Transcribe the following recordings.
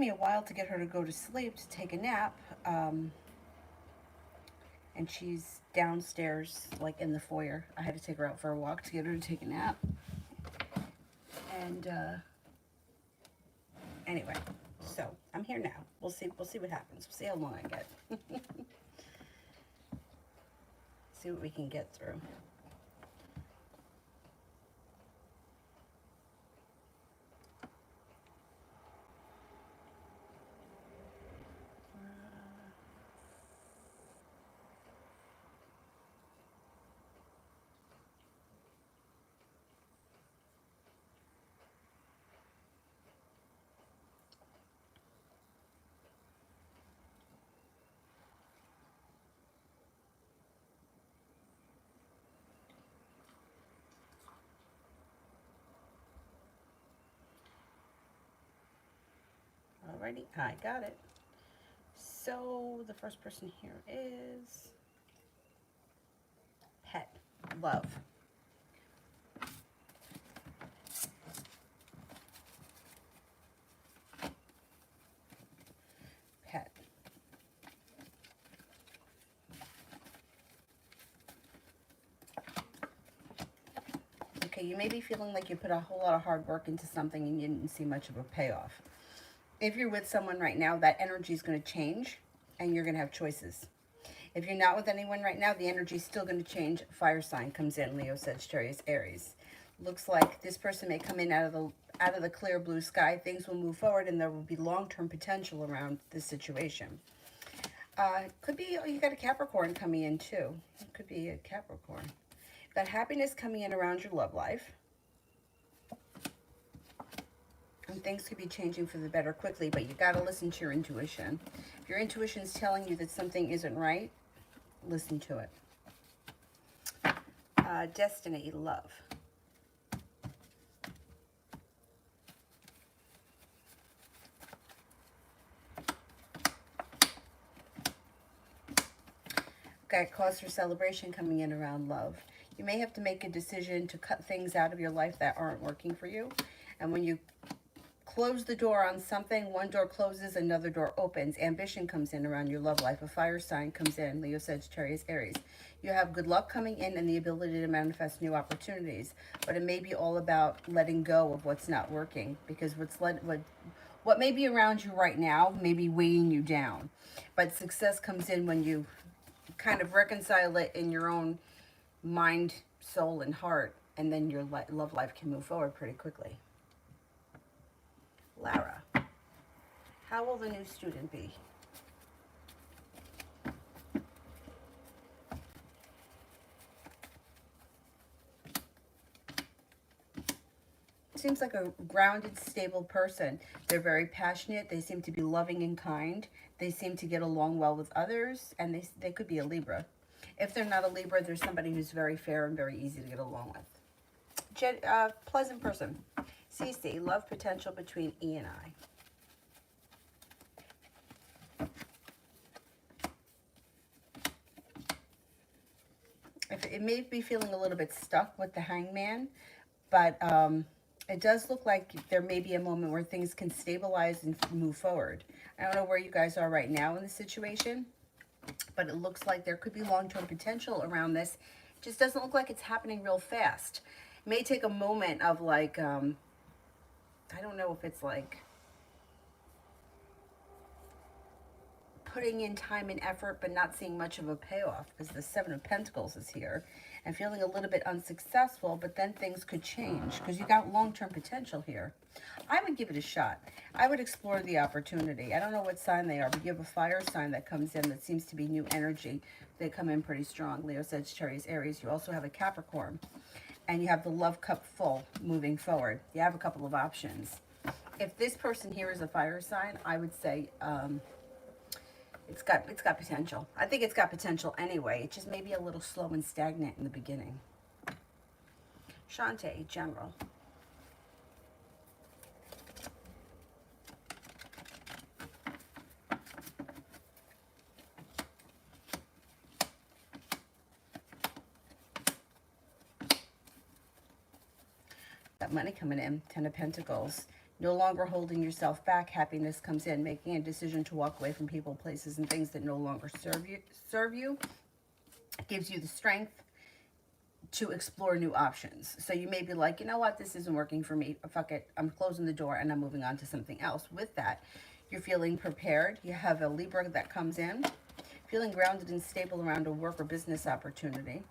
me a while to get her to go to sleep, to take a nap. And she's downstairs, like in the foyer. I had to take her out for a walk to get her to take a nap. And anyway, so I'm here now. We'll see what happens. We'll see how long I get. See what we can get through. Alrighty, I got it. So the first person here is pet, love. Pet. Okay, you may be feeling like you put a whole lot of hard work into something and you didn't see much of a payoff. If you're with someone right now, that energy is going to change and you're going to have choices. If you're not with anyone right now, the energy is still going to change. Fire sign comes in, Leo, Sagittarius, Aries. Looks like this person may come in out of the clear blue sky. Things will move forward and there will be long-term potential around this situation. Could be, you got a Capricorn coming in too. It could be a Capricorn. Got happiness coming in around your love life. And things could be changing for the better quickly, but you got to listen to your intuition. If your intuition is telling you that something isn't right, listen to it. Destiny, love. Got cause for celebration coming in around love. You may have to make a decision to cut things out of your life that aren't working for you. And when you close the door on something, one door closes, another door opens. Ambition comes in around your love life. A fire sign comes in, Leo, Sagittarius, Aries. You have good luck coming in and the ability to manifest new opportunities. But it may be all about letting go of what's not working, because what may be around you right now may be weighing you down. But success comes in when you kind of reconcile it in your own mind, soul, and heart, and then your love life can move forward pretty quickly. Lara, how will the new student be? Seems like a grounded, stable person. They're very passionate. They seem to be loving and kind. They seem to get along well with others, and they could be a Libra. If they're not a Libra, there's somebody who's very fair and very easy to get along with. Pleasant person. CC, love potential between E and I. It may be feeling a little bit stuck with the Hangman, but it does look like there may be a moment where things can stabilize and move forward. I don't know where you guys are right now in the situation, but it looks like there could be long-term potential around this. It just doesn't look like it's happening real fast. It may take a moment of like, I don't know if it's like putting in time and effort but not seeing much of a payoff, because the Seven of Pentacles is here, and feeling a little bit unsuccessful, but then things could change because you got long-term potential here. I would give it a shot. I would explore the opportunity. I don't know what sign they are, but you have a fire sign that comes in that seems to be new energy. They come in pretty strong. Leo, Sagittarius, Aries. You also have a Capricorn. And you have the love cup full moving forward. You have a couple of options. If this person here is a fire sign, I would say it's got potential. I think it's got potential anyway. It just may be a little slow and stagnant in the beginning. Shantae, general. Got money coming in, Ten of Pentacles. No longer holding yourself back. Happiness comes in. Making a decision to walk away from people, places, and things that no longer serve you. It gives you the strength to explore new options. So you may be like, you know what, this isn't working for me. Fuck it. I'm closing the door and I'm moving on to something else. With that, you're feeling prepared. You have a Libra that comes in. Feeling grounded and stable around a work or business opportunity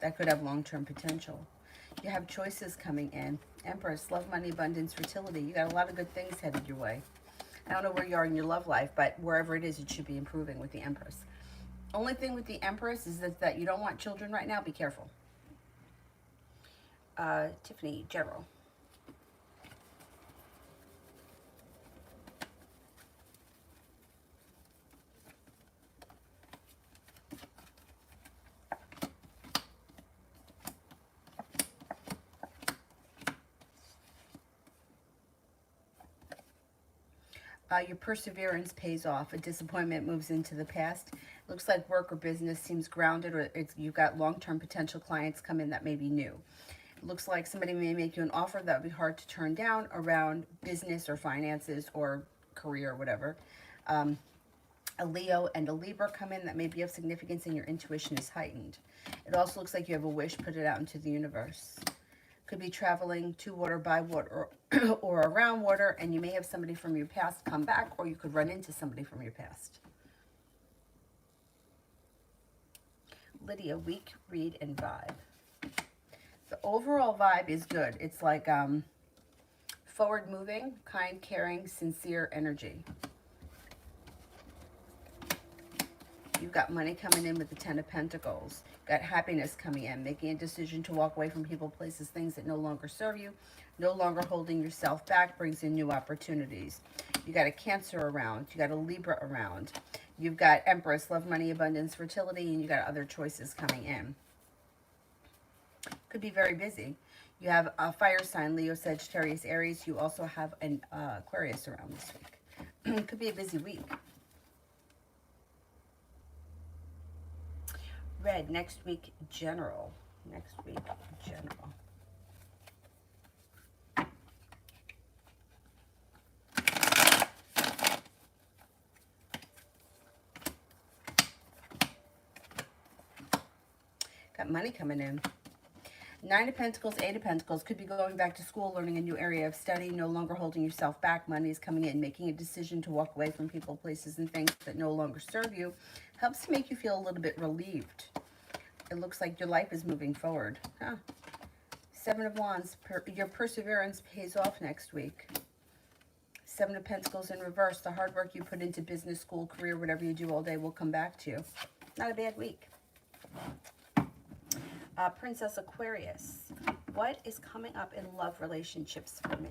that could have long-term potential. You have choices coming in. Empress, love, money, abundance, fertility. You got a lot of good things headed your way. I don't know where you are in your love life, but wherever it is, it should be improving with the Empress. Only thing with the Empress is that you don't want children right now. Be careful. Tiffany, general. Your perseverance pays off. A disappointment moves into the past. Looks like work or business seems grounded, or you've got long-term potential clients come in that may be new. It looks like somebody may make you an offer that would be hard to turn down around business or finances or career or whatever. A Leo and a Libra come in that may be of significance and your intuition is heightened. It also looks like you have a wish, put it out into the universe. Could be traveling to water, by water, or around water, and you may have somebody from your past come back, or you could run into somebody from your past. Lydia, week, read, and vibe. The overall vibe is good. It's like forward moving, kind, caring, sincere energy. You've got money coming in with the 10 of Pentacles. Got happiness coming in. Making a decision to walk away from people, places, things that no longer serve you. No longer holding yourself back brings in new opportunities. You got a Cancer around. You got a Libra around. You've got Empress, love, money, abundance, fertility, and you got other choices coming in. Could be very busy. You have a fire sign, Leo, Sagittarius, Aries. You also have an Aquarius around this week. Could be a busy week. Red, next week, general. Next week, general. Got money coming in. 9 of Pentacles, 8 of Pentacles. Could be going back to school, learning a new area of study, no longer holding yourself back. Money is coming in. Making a decision to walk away from people, places, and things that no longer serve you helps to make you feel a little bit relieved. It looks like your life is moving forward. Huh. 7 of Wands. Your perseverance pays off next week. 7 of Pentacles in reverse. The hard work you put into business, school, career, whatever you do all day will come back to you. Not a bad week. Princess Aquarius. What is coming up in love relationships for me?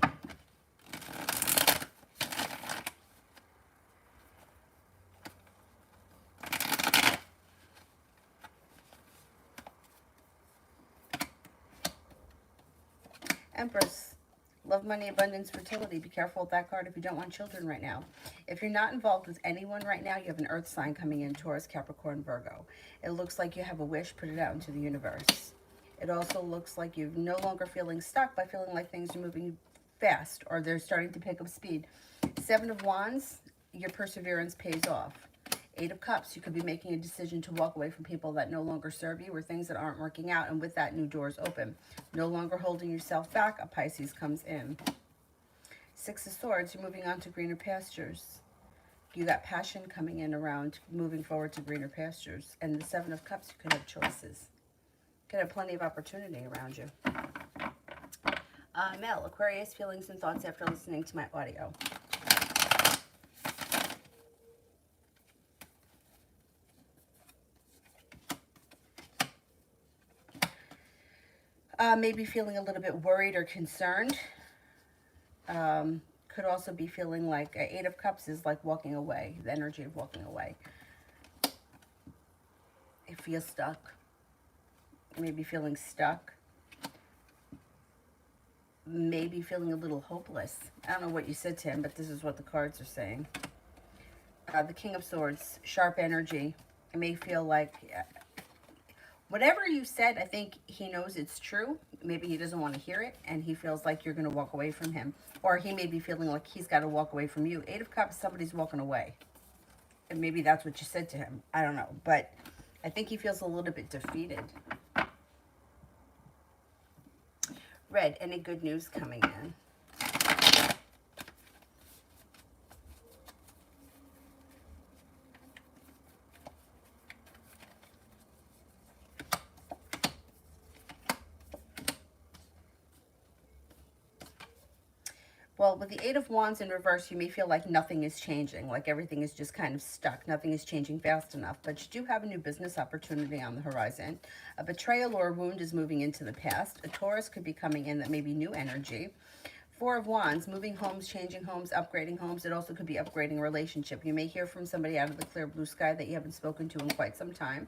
Empress, love, money, abundance, fertility. Be careful with that card if you don't want children right now. If you're not involved with anyone right now, you have an earth sign coming in, Taurus, Capricorn, Virgo. It looks like you have a wish, put it out into the universe. It also looks like you're no longer feeling stuck by feeling like things are moving fast or they're starting to pick up speed. 7 of Wands, your perseverance pays off. 8 of Cups, you could be making a decision to walk away from people that no longer serve you or things that aren't working out, and with that, new doors open. No longer holding yourself back, a Pisces comes in. 6 of Swords, you're moving on to greener pastures. You got passion coming in around moving forward to greener pastures. And the 7 of Cups, you could have choices. You could have plenty of opportunity around you. Mel, Aquarius, feelings and thoughts after listening to my audio. Maybe feeling a little bit worried or concerned. Could also be feeling like 8 of Cups is like walking away, the energy of walking away. If you're stuck, maybe feeling stuck. Maybe feeling a little hopeless. I don't know what you said to him, but this is what the cards are saying. The King of Swords, sharp energy. It may feel like Whatever you said, I think he knows it's true. Maybe he doesn't want to hear it, and he feels like you're going to walk away from him. Or he may be feeling like he's got to walk away from you. Eight of Cups, somebody's walking away. And maybe that's what you said to him. I don't know. But I think he feels a little bit defeated. Red, any good news coming in? Well, with the Eight of Wands in reverse, you may feel like nothing is changing, like everything is just kind of stuck. Nothing is changing fast enough, but you do have a new business opportunity on the horizon. A betrayal or a wound is moving into the past. A Taurus could be coming in that may be new energy. Four of Wands, moving homes, changing homes, upgrading homes. It also could be upgrading a relationship. You may hear from somebody out of the clear blue sky that you haven't spoken to in quite some time.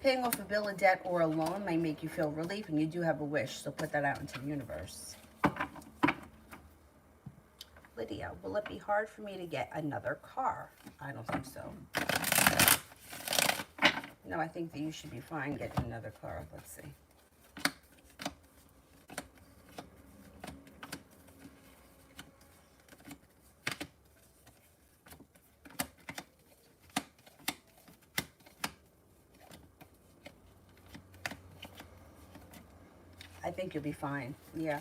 Paying off a bill, a debt, or a loan may make you feel relief, and you do have a wish, so put that out into the universe. Lydia, will it be hard for me to get another car? I don't think so. No, I think that you should be fine getting another car. Let's see. I think you'll be fine. Yeah.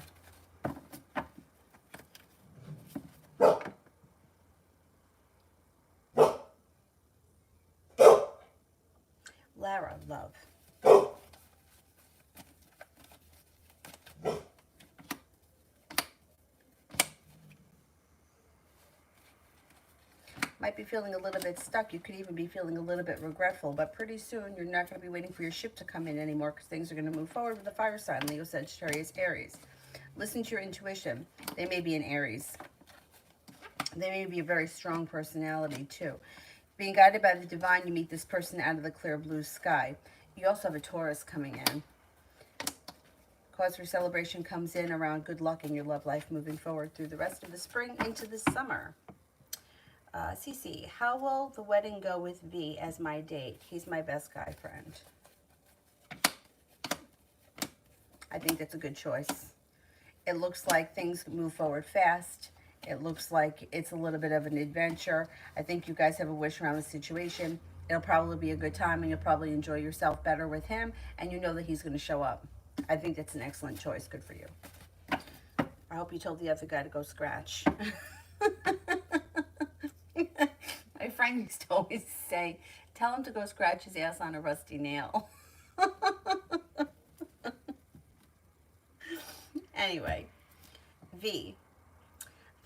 Lara, love. Might be feeling a little bit stuck. You could even be feeling a little bit regretful, but pretty soon you're not going to be waiting for your ship to come in anymore because things are going to move forward with the fire sign, Leo, Sagittarius, Aries. Listen to your intuition. They may be an Aries. They may be a very strong personality too. Being guided by the divine, you meet this person out of the clear blue sky. You also have a Taurus coming in. Cause for celebration comes in around good luck in your love life moving forward through the rest of the spring into the summer. Cece, how will the wedding go with V as my date? He's my best guy friend. I think that's a good choice. It looks like things move forward fast. It looks like it's a little bit of an adventure. I think you guys have a wish around the situation. It'll probably be a good time, and you'll probably enjoy yourself better with him, and you know that he's going to show up. I think that's an excellent choice. Good for you. I hope you told the other guy to go scratch. My friend used to always say, tell him to go scratch his ass on a rusty nail. Anyway, V.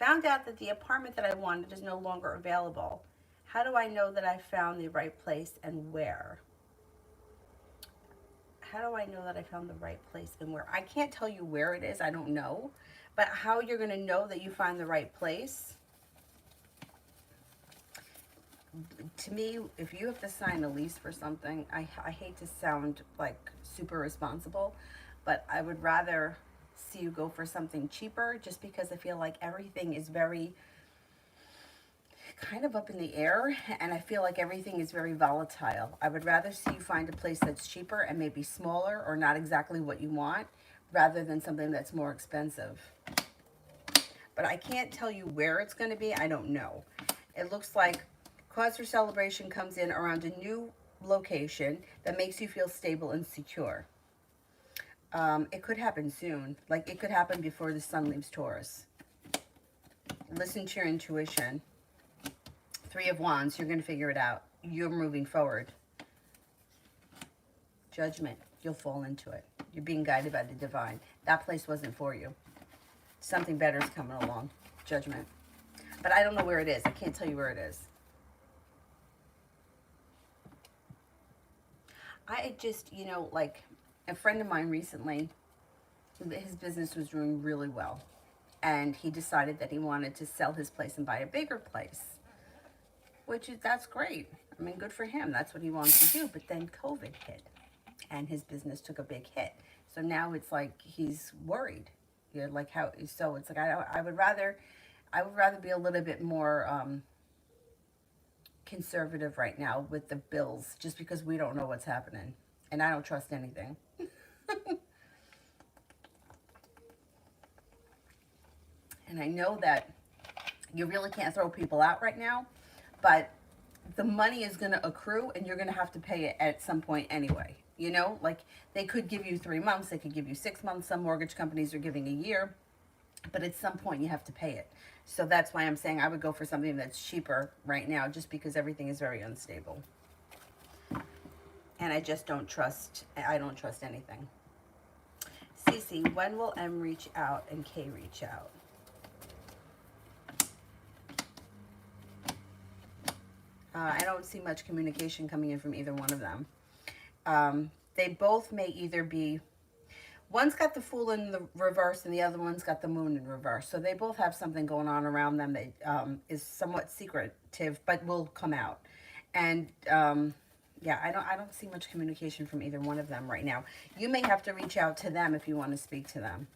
Found out that the apartment that I wanted is no longer available. How do I know that I found the right place and where? How do I know that I found the right place and where? I can't tell you where it is. I don't know. But how you're going to know that you find the right place? To me, if you have to sign a lease for something, I hate to sound like super responsible, but I would rather see you go for something cheaper, just because I feel like everything is very kind of up in the air, and I feel like everything is very volatile. I would rather see you find a place that's cheaper and maybe smaller or not exactly what you want, rather than something that's more expensive. But I can't tell you where it's going to be. I don't know. It looks like cause for celebration comes in around a new location that makes you feel stable and secure. It could happen soon. Like, it could happen before the sun leaves Taurus. Listen to your intuition. Three of Wands, you're going to figure it out. You're moving forward. Judgment, you'll fall into it. You're being guided by the divine. That place wasn't for you. Something better is coming along. Judgment. But I don't know where it is. I can't tell you where it is. I just, you know, like, a friend of mine recently, his business was doing really well. And he decided that he wanted to sell his place and buy a bigger place. Which is, that's great. I mean, good for him. That's what he wanted to do. But then COVID hit. And his business took a big hit. So now it's like he's worried. You know, like how, so it's like, I would rather be a little bit more conservative right now with the bills, just because we don't know what's happening. And I don't trust anything. And I know that you really can't throw people out right now, but the money is going to accrue and you're going to have to pay it at some point anyway. You know, like they could give you 3 months, they could give you 6 months. Some mortgage companies are giving a year, but at some point you have to pay it. So that's why I'm saying I would go for something that's cheaper right now, just because everything is very unstable. And I just don't trust, I don't trust anything. Cece, when will M reach out and K reach out? I don't see much communication coming in from either one of them. They both may either be, one's got the Fool in the reverse and the other one's got the Moon in reverse. So they both have something going on around them that is somewhat secretive, but will come out. And yeah, I don't see much communication from either one of them right now. You may have to reach out to them if you want to speak to them.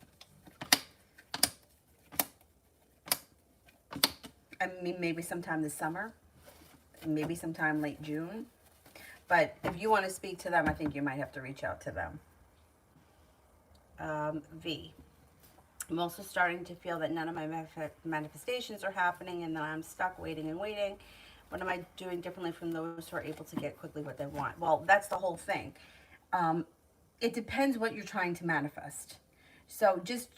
I mean, maybe sometime this summer. Maybe sometime late June. But if you want to speak to them, I think you might have to reach out to them. V. I'm also starting to feel that none of my manifestations are happening and that I'm stuck waiting and waiting. What am I doing differently from those who are able to get quickly what they want? Well, that's the whole thing. It depends what you're trying to manifest. So just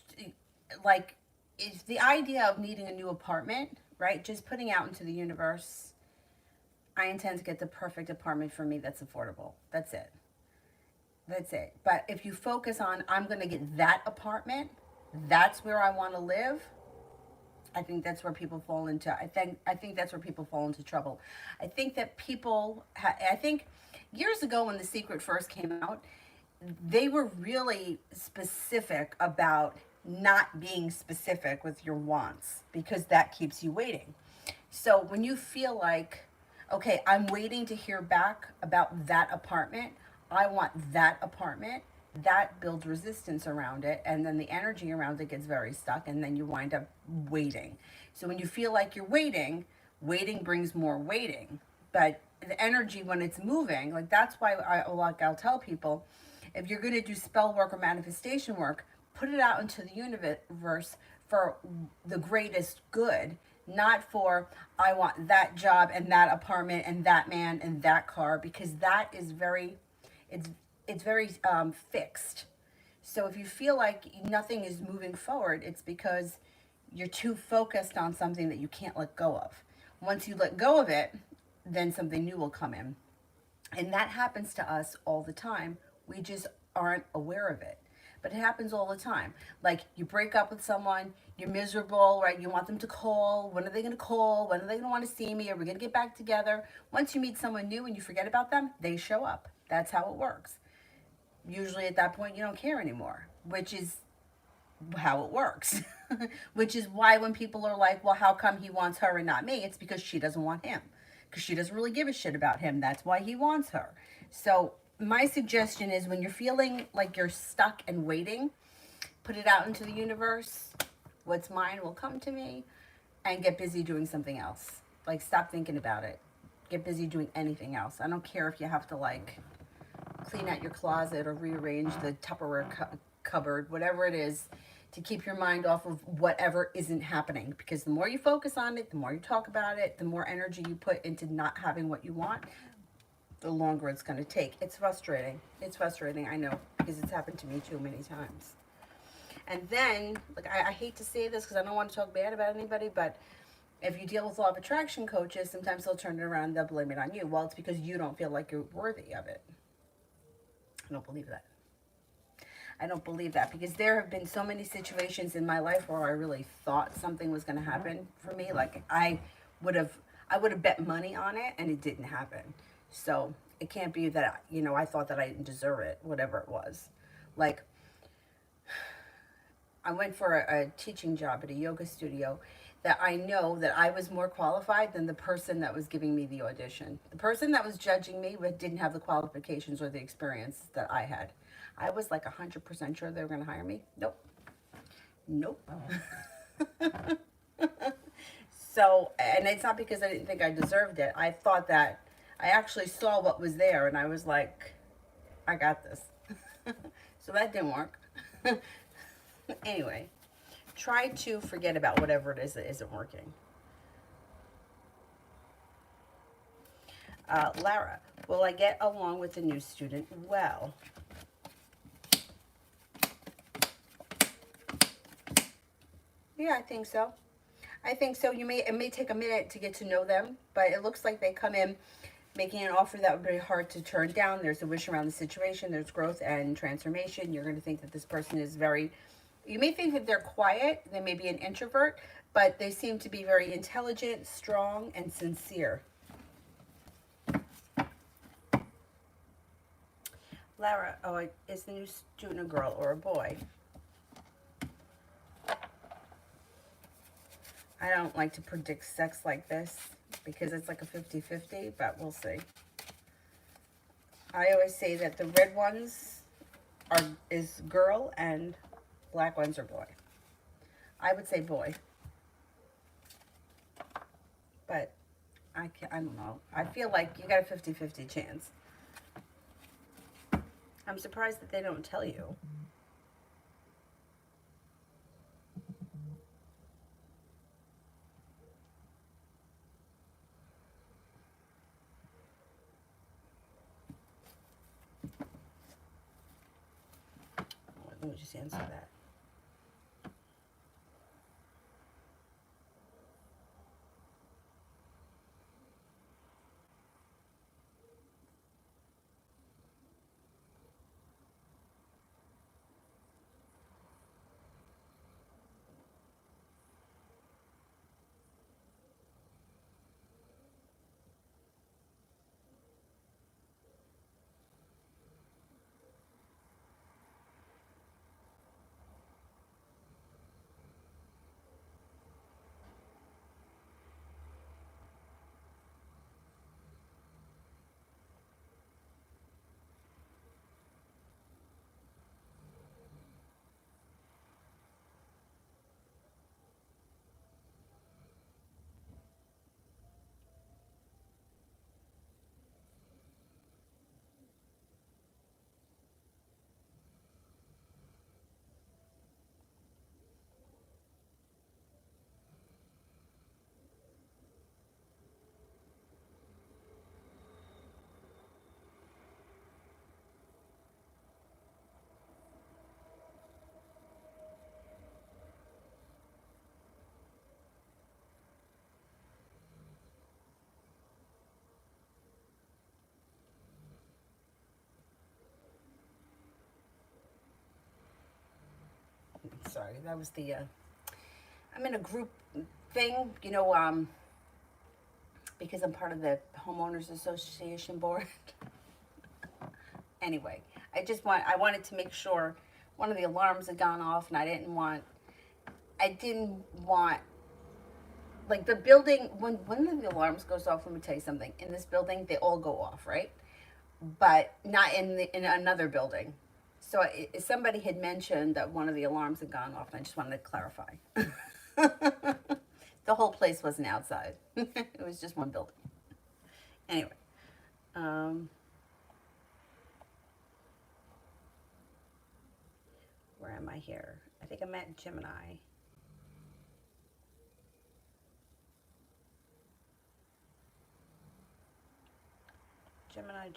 like, it's the idea of needing a new apartment, right? Just putting out into the universe, I intend to get the perfect apartment for me that's affordable. That's it. That's it. But if you focus on, I'm going to get that apartment, that's where I want to live, I think that's where people fall into, I think that's where people fall into trouble. I think that people, I think years ago when The Secret first came out, they were really specific about not being specific with your wants, because that keeps you waiting. So when you feel like, okay, I'm waiting to hear back about that apartment, I want that apartment, that builds resistance around it, and then the energy around it gets very stuck, and then you wind up waiting. So when you feel like you're waiting, waiting brings more waiting. But the energy when it's moving, like that's why I'll tell people, if you're going to do spell work or manifestation work, put it out into the universe for the greatest good, not for, I want that job and that apartment and that man and that car, because that is very, it's very fixed. So if you feel like nothing is moving forward, it's because you're too focused on something that you can't let go of. Once you let go of it, then something new will come in. And that happens to us all the time. We just aren't aware of it. But it happens all the time. Like you break up with someone, you're miserable, right? You want them to call. When are they going to call? When are they going to want to see me? Are we going to get back together? Once you meet someone new and you forget about them, they show up. That's how it works. Usually at that point, you don't care anymore, which is how it works. Which is why when people are like, well, how come he wants her and not me? It's because she doesn't want him. Because she doesn't really give a shit about him. That's why he wants her. So my suggestion is when you're feeling like you're stuck and waiting, put it out into the universe. What's mine will come to me, and get busy doing something else. Like stop thinking about it. Get busy doing anything else. I don't care if you have to like clean out your closet or rearrange the Tupperware cupboard, whatever it is, to keep your mind off of whatever isn't happening. Because the more you focus on it, the more you talk about it, the more energy you put into not having what you want, the longer it's going to take. It's frustrating. It's frustrating, I know, because it's happened to me too many times. And then, like, I hate to say this because I don't want to talk bad about anybody, but if you deal with law of attraction coaches, sometimes they'll turn it around and they'll blame it on you. Well, it's because you don't feel like you're worthy of it. I don't believe that. I don't believe that, because there have been so many situations in my life where I really thought something was going to happen for me. Like I would have bet money on it and it didn't happen. So it can't be that, you know, I thought that I didn't deserve it, whatever it was. Like I went for a teaching job at a yoga studio that I know that I was more qualified than the person that was giving me the audition. The person that was judging me didn't have the qualifications or the experience that I had. I was like 100% sure they were going to hire me. Nope. Nope. So, and it's not because I didn't think I deserved it. I thought that I actually saw what was there and I was like, I got this. So that didn't work. Anyway, try to forget about whatever it is that isn't working. Lara, will I get along with the new student well? Yeah, I think so. I think so. It may take a minute to get to know them, but it looks like they come in making an offer that would be hard to turn down. There's a wish around the situation. There's growth and transformation. You're going to think that this person is very, you may think that they're quiet. They may be an introvert, but they seem to be very intelligent, strong, and sincere. Lara, oh, is the new student a girl or a boy? I don't like to predict sex like this because it's like a 50-50, but we'll see. I always say that the red ones is girl and black ones are boy. I would say boy. But I don't know. I feel like you got a 50-50 chance. I'm surprised that they don't tell you. Let me just answer that. Sorry, that was the, I'm in a group thing, because I'm part of the Homeowners Association board. Anyway, I wanted to make sure one of the alarms had gone off, and I didn't want, like the building, when one of the alarms goes off, let me tell you something, in this building, they all go off, right? But not in another building. So somebody had mentioned that one of the alarms had gone off, and I just wanted to clarify. The whole place wasn't outside. It was just one building. Anyway. Where am I here? I think I'm at Gemini. Gemini.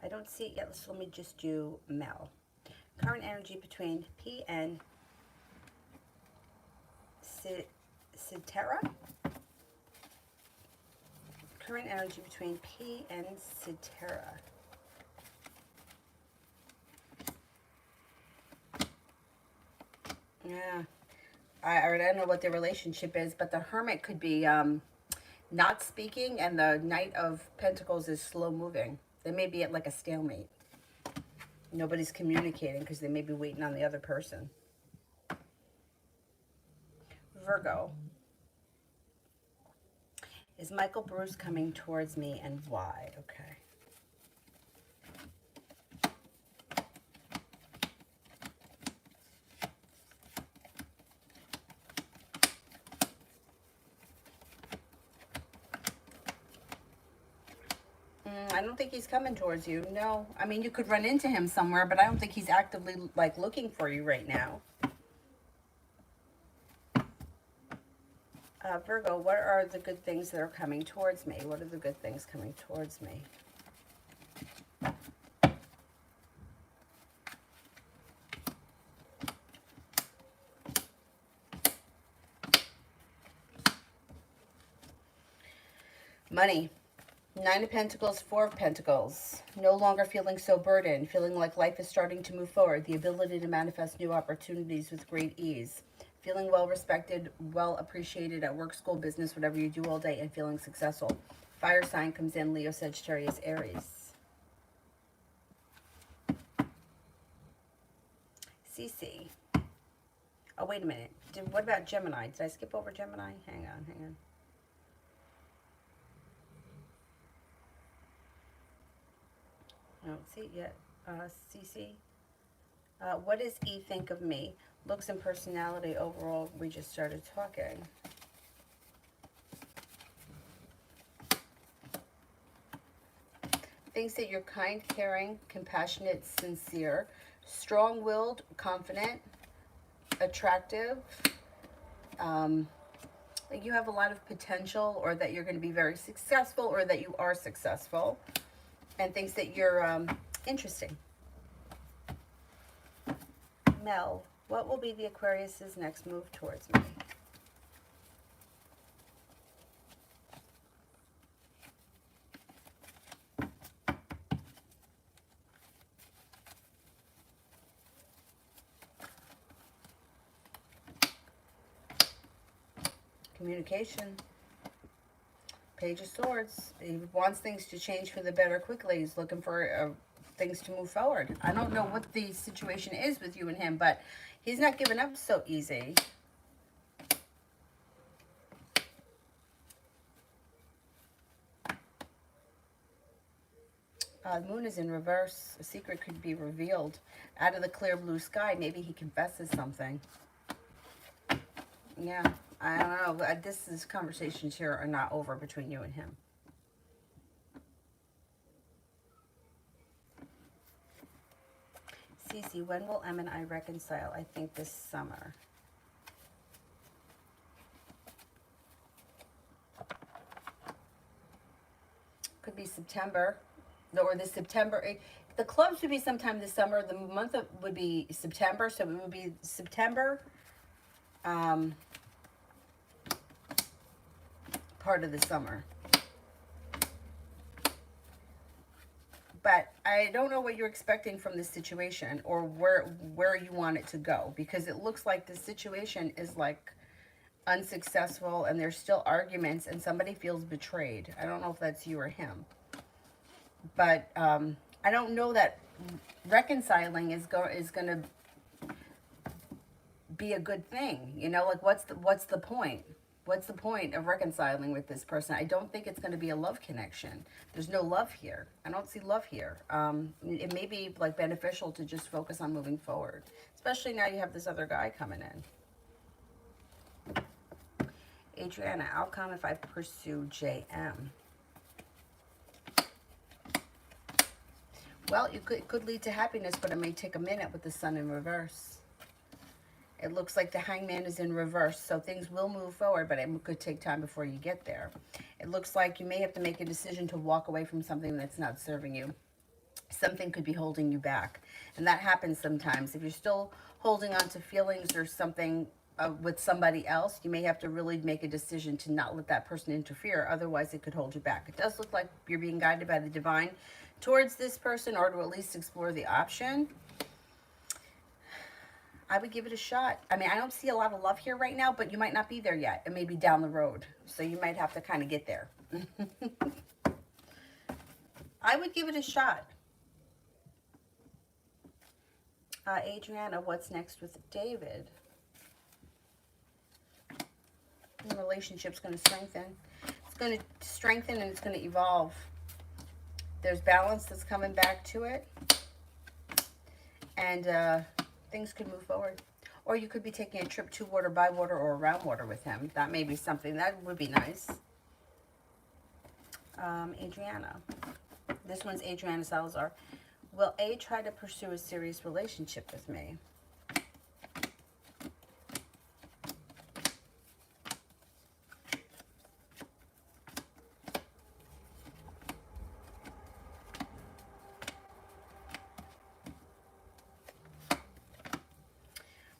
I don't see it yet, so let me just do Mel. Current energy between P and Cetera. Current energy between P and Cetera. Yeah. I don't know what their relationship is, but the Hermit could be not speaking, and the Knight of Pentacles is slow moving. They may be at like a stalemate. Nobody's communicating because they may be waiting on the other person. Virgo. Is Michael Bruce coming towards me, and why? Okay. I don't think he's coming towards you. No. I mean, you could run into him somewhere, but I don't think he's actively, like, looking for you right now. Virgo, what are the good things that are coming towards me? What are the good things coming towards me? Money. Nine of Pentacles, Four of Pentacles. No longer feeling so burdened, feeling like life is starting to move forward. The ability to manifest new opportunities with great ease. Feeling well respected, well appreciated at work, school, business, whatever you do all day, and feeling successful. Fire sign comes in, Leo, Sagittarius, Aries. CC. Oh, wait a minute. What about Gemini? Did I skip over Gemini? Hang on, hang on. I don't see it yet. CC. What does E think of me? Looks and personality overall. We just started talking. Thinks that you're kind, caring, compassionate, sincere, strong-willed, confident, attractive. Like you have a lot of potential, or that you're going to be very successful, or that you are successful. And thinks that you're interesting. Mel, what will be the Aquarius's next move towards me? Communication. Page of Swords. He wants things to change for the better quickly. He's looking for things to move forward. I don't know what the situation is with you and him, but he's not giving up so easy. The moon is in reverse. A secret could be revealed. Out of the clear blue sky, maybe he confesses something. Yeah. I don't know. These conversations here are not over between you and him. Cece, when will Em and I reconcile? I think this summer. Could be September. Or this September. The clubs would be sometime this summer. The month would be September. So it would be September. Part of the summer. But I don't know what you're expecting from this situation, or where you want it to go, because it looks like the situation is like unsuccessful and there's still arguments and somebody feels betrayed. I don't know if that's you or him. But I don't know that reconciling is going to be a good thing. You know, like what's the point? What's the point of reconciling with this person? I don't think it's going to be a love connection. There's no love here. I don't see love here. It may be like beneficial to just focus on moving forward, especially now you have this other guy coming in. Adriana, outcome if I pursue JM. Well, it could lead to happiness, but it may take a minute with the sun in reverse. It looks like the Hangman is in reverse, so things will move forward, but it could take time before you get there. It looks like you may have to make a decision to walk away from something that's not serving you. Something could be holding you back, and that happens sometimes. If you're still holding on to feelings or something with somebody else, you may have to really make a decision to not let that person interfere. Otherwise, it could hold you back. It does look like you're being guided by the divine towards this person, or to at least explore the option. I would give it a shot. I mean, I don't see a lot of love here right now, but you might not be there yet. It may be down the road. So you might have to kind of get there. I would give it a shot. Adriana, what's next with David? The relationship's going to strengthen. It's going to strengthen and it's going to evolve. There's balance that's coming back to it. And things could move forward. Or you could be taking a trip to water, by water, or around water with him. That may be something. That would be nice. Adriana. This one's Adriana Salazar. Will A try to pursue a serious relationship with me?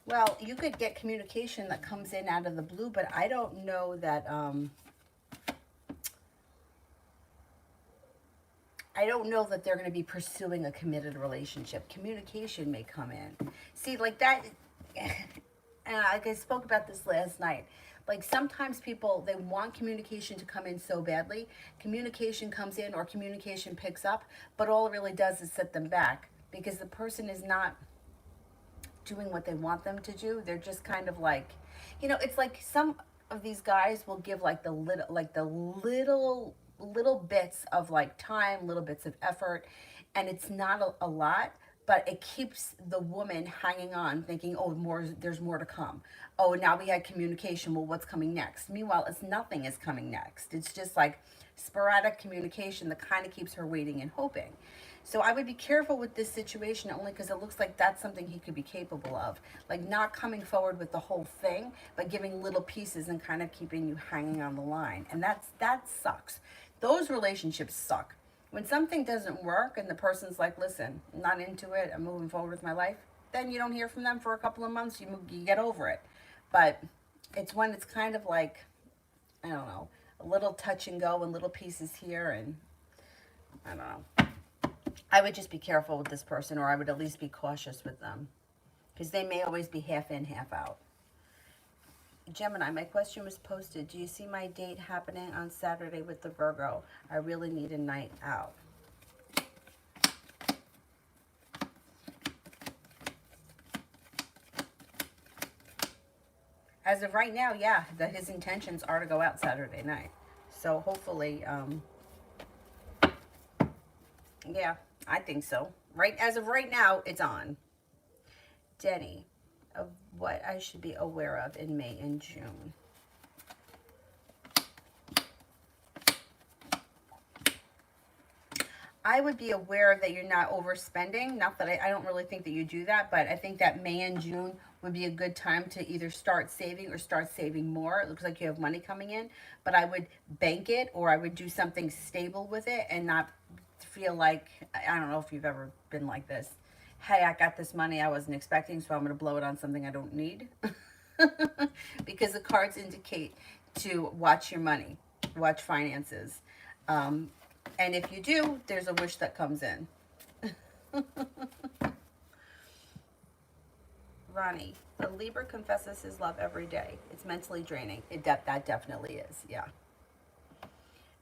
Well, you could get communication that comes in out of the blue, but I don't know that, I don't know that they're going to be pursuing a committed relationship. Communication may come in. See, like that, and like I spoke about this last night. Like sometimes people, they want communication to come in so badly. Communication comes in or communication picks up, but all it really does is set them back because the person is not doing what they want them to do. They're just kind of like, it's like some of these guys will give like the little bits of like time, little bits of effort, and it's not a lot, but it keeps the woman hanging on, thinking, oh, there's more to come. Oh, now we had communication. Well, what's coming next? Meanwhile, it's nothing is coming next. It's just like sporadic communication that kind of keeps her waiting and hoping. So I would be careful with this situation only because it looks like that's something he could be capable of. Like not coming forward with the whole thing, but giving little pieces and kind of keeping you hanging on the line. And that sucks. Those relationships suck. When something doesn't work and the person's like, listen, I'm not into it, I'm moving forward with my life, then you don't hear from them for a couple of months, you get over it. But it's when it's kind of like, I don't know, a little touch and go and little pieces here, and I don't know. I would just be careful with this person, or I would at least be cautious with them, because they may always be half in, half out. Gemini, my question was posted. Do you see my date happening on Saturday with the Virgo? I really need a night out. As of right now, yeah, his intentions are to go out Saturday night. So hopefully, yeah, I think so. Right, as of right now, it's on. Denny, of what I should be aware of in May and June. I would be aware that you're not overspending. Not that I don't really think that you do that, but I think that May and June would be a good time to either start saving or start saving more. It looks like you have money coming in, but I would bank it, or I would do something stable with it and not feel like, I don't know if you've ever been like this. Hey, I got this money I wasn't expecting, so I'm going to blow it on something I don't need. Because the cards indicate to watch your money, watch finances. And if you do, there's a wish that comes in. Ronnie, the Libra confesses his love every day. It's mentally draining. That definitely is, yeah.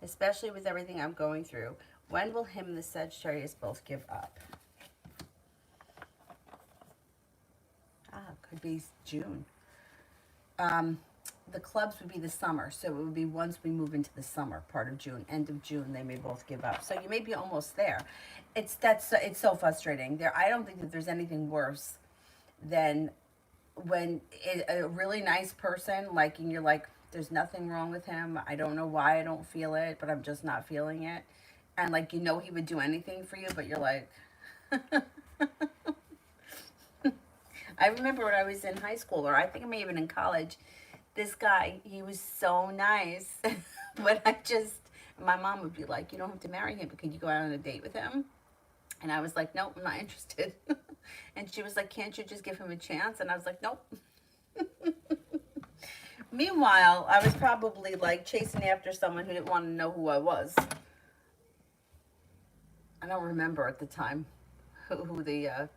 Especially with everything I'm going through. When will him and the Sagittarius both give up? Could be June. The clubs would be the summer, so it would be once we move into the summer part of June, end of June, they may both give up. So you may be almost there. It's so frustrating. I don't think that there's anything worse than when a really nice person, like, and you're like, there's nothing wrong with him. I don't know why I don't feel it, but I'm just not feeling it. And like, he would do anything for you, but you're like, I remember when I was in high school, or I think I may have been in college, this guy, he was so nice. But my mom would be like, you don't have to marry him, but could you go out on a date with him? And I was like, nope, I'm not interested. And she was like, can't you just give him a chance? And I was like, nope. Meanwhile, I was probably like chasing after someone who didn't want to know who I was. I don't remember at the time who the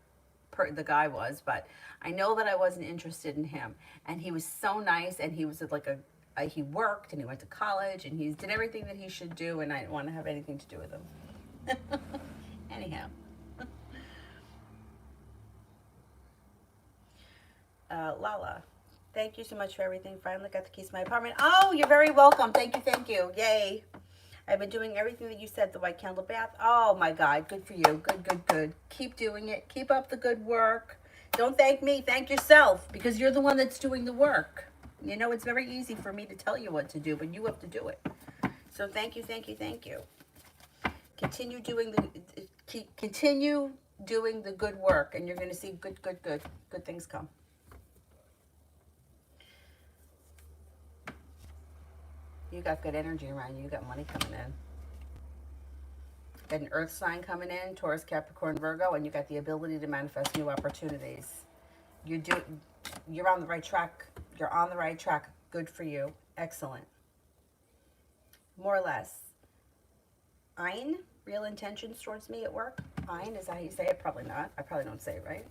guy was, but I know that I wasn't interested in him. And he was so nice, and he was like he worked, and he went to college, and he did everything that he should do, and I didn't want to have anything to do with him. Anyhow. Lala, thank you so much for everything. Finally got the keys to my apartment. Oh, you're very welcome. Thank you. Yay. I've been doing everything that you said, the white candle bath. Oh my God, good for you. Good. Keep doing it. Keep up the good work. Don't thank me, thank yourself, because you're the one that's doing the work. It's very easy for me to tell you what to do, but you have to do it. So thank you. Continue doing continue doing the good work, and you're going to see good things come. You got good energy around you. You got money coming in. Got an earth sign coming in, Taurus, Capricorn, Virgo, and you got the ability to manifest new opportunities. You're on the right track. You're on the right track. Good for you. Excellent. More or less. Ein, real intentions towards me at work. Ein, is that how you say it? Probably not. I probably don't say it right.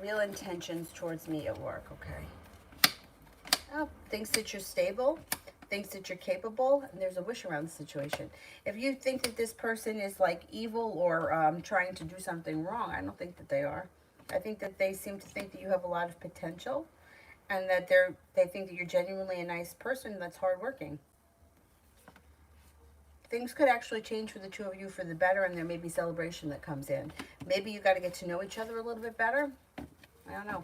Real intentions towards me at work, okay. Oh, thinks that you're stable, thinks that you're capable, and there's a wish around the situation. If you think that this person is like evil or trying to do something wrong, I don't think that they are. I think that they seem to think that you have a lot of potential, and that they think that you're genuinely a nice person that's hardworking. Things could actually change for the two of you for the better, and there may be celebration that comes in. Maybe you got to get to know each other a little bit better. I don't know.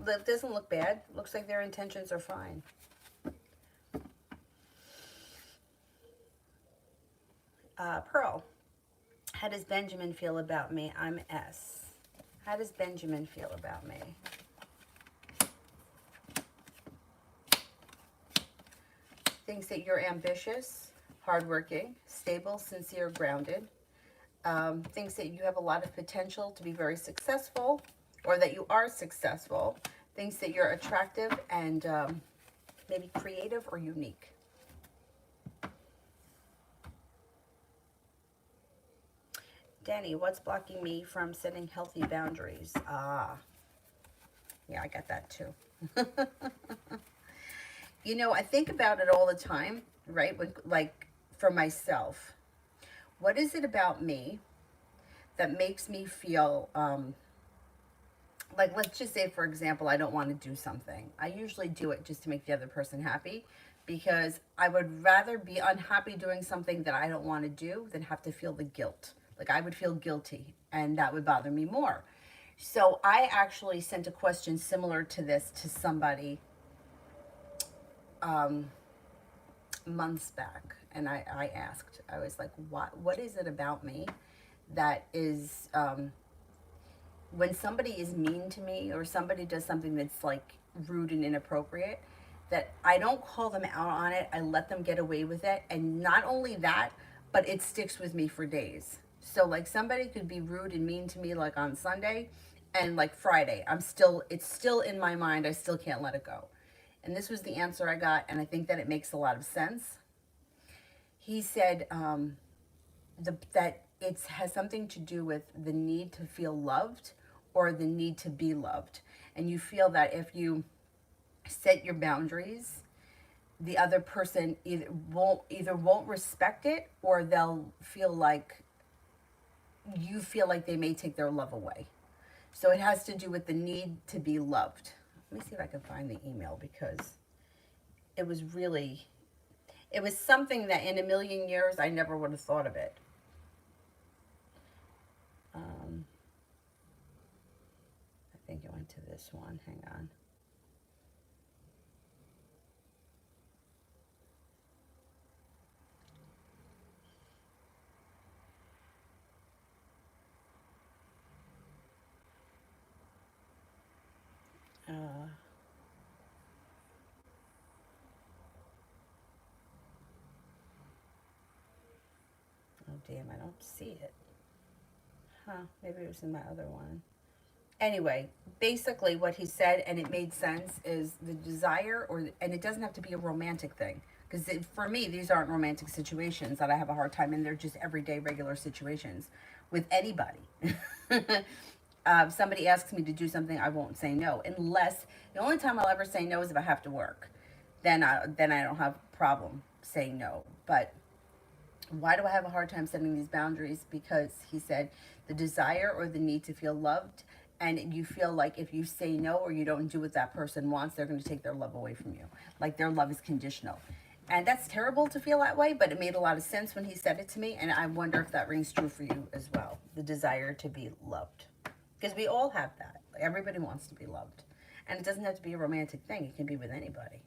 It doesn't look bad. Looks like their intentions are fine. Pearl, how does Benjamin feel about me? I'm S. How does Benjamin feel about me? Thinks that you're ambitious, hardworking, stable, sincere, grounded. Thinks that you have a lot of potential to be very successful, or that you are successful. Thinks that you're attractive and maybe creative or unique. Danny, what's blocking me from setting healthy boundaries? Yeah, I got that too. You know, I think about it all the time, right? Like for myself, what is it about me that makes me feel like, let's just say, for example, I don't want to do something. I usually do it just to make the other person happy, because I would rather be unhappy doing something that I don't want to do than have to feel the guilt. Like, I would feel guilty, and that would bother me more. So I actually sent a question similar to this to somebody months back, and I asked, I was like, what is it about me that is, when somebody is mean to me or somebody does something that's like rude and inappropriate, that I don't call them out on it, I let them get away with it, and not only that, but it sticks with me for days. So like somebody could be rude and mean to me like on Sunday, and like Friday, it's still in my mind, I still can't let it go. And this was the answer I got, and I think that it makes a lot of sense. He said that it has something to do with the need to feel loved or the need to be loved. And you feel that if you set your boundaries, the other person either won't respect it, or they'll feel like you feel like they may take their love away. So it has to do with the need to be loved. Let me see if I can find the email, because it was something that in a million years I never would have thought of it. I think it went to this one. Hang on. Oh, damn, I don't see it. Huh, maybe it was in my other one. Anyway, basically what he said, and it made sense, is the desire, and it doesn't have to be a romantic thing. Because for me, these aren't romantic situations that I have a hard time in. They're just everyday, regular situations with anybody. Somebody asks me to do something, I won't say no. Unless, the only time I'll ever say no is if I have to work. Then I don't have a problem saying no. But why do I have a hard time setting these boundaries? Because he said the desire or the need to feel loved, and you feel like if you say no or you don't do what that person wants, they're going to take their love away from you. Like their love is conditional. And that's terrible to feel that way, but it made a lot of sense when he said it to me, and I wonder if that rings true for you as well. The desire to be loved. Because we all have that. Like, everybody wants to be loved. And it doesn't have to be a romantic thing. It can be with anybody.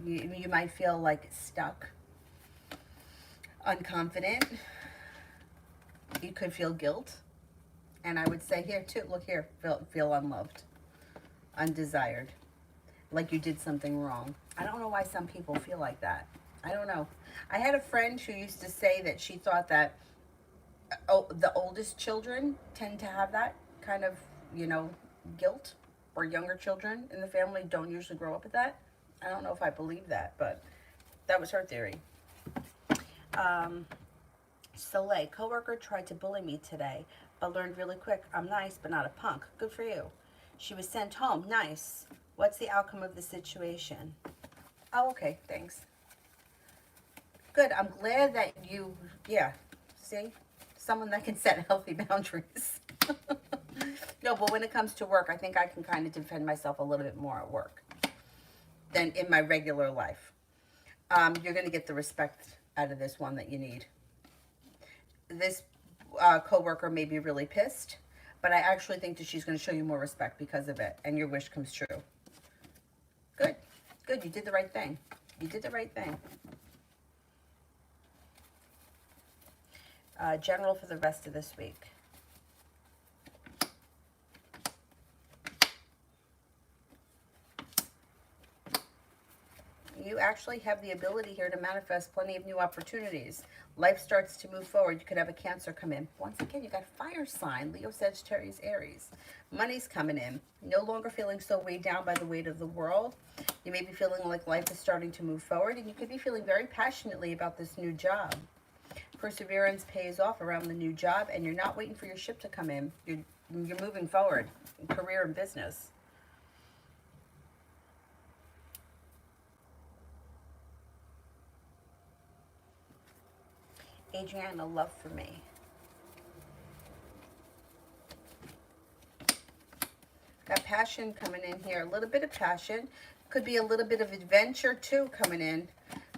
You might feel like stuck, unconfident. You could feel guilt. And I would say here too, look here, feel unloved, undesired, like you did something wrong. I don't know why some people feel like that. I don't know. I had a friend who used to say that she thought that the oldest children tend to have that kind of, guilt, or younger children in the family don't usually grow up with that. I don't know if I believe that, but that was her theory. Soleil, coworker tried to bully me today, but learned really quick I'm nice but not a punk. Good for you. She was sent home. Nice. What's the outcome of the situation? Oh, okay. Thanks. Good. I'm glad that you, yeah, see? Someone that can set healthy boundaries. No, but when it comes to work, I think I can kind of defend myself a little bit more at work than in my regular life. You're going to get the respect out of this one that you need. This coworker may be really pissed, but I actually think that she's going to show you more respect because of it, and your wish comes true. Good. Good. You did the right thing. You did the right thing. General for the rest of this week. You actually have the ability here to manifest plenty of new opportunities. Life starts to move forward. You could have a Cancer come in. Once again, you got fire sign, Leo, Sagittarius, Aries. Money's coming in. No longer feeling so weighed down by the weight of the world. You may be feeling like life is starting to move forward, and you could be feeling very passionately about this new job. Perseverance pays off around the new job, and you're not waiting for your ship to come in. You're moving forward, career and business. Adriana, love for me. Got passion coming in here. A little bit of passion. Could be a little bit of adventure too coming in.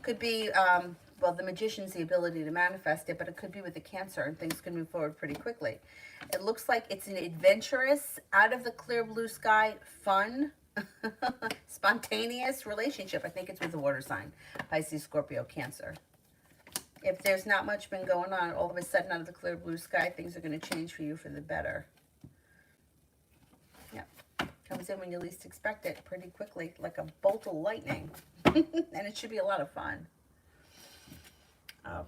Could be, well, the Magician's the ability to manifest it, but it could be with the Cancer, and things can move forward pretty quickly. It looks like it's an adventurous, out of the clear blue sky, fun, spontaneous relationship. I think it's with the water sign. Pisces, Scorpio, Cancer. If there's not much been going on, all of a sudden out of the clear blue sky, things are going to change for you for the better. Yep. Comes in when you least expect it pretty quickly, like a bolt of lightning. And it should be a lot of fun.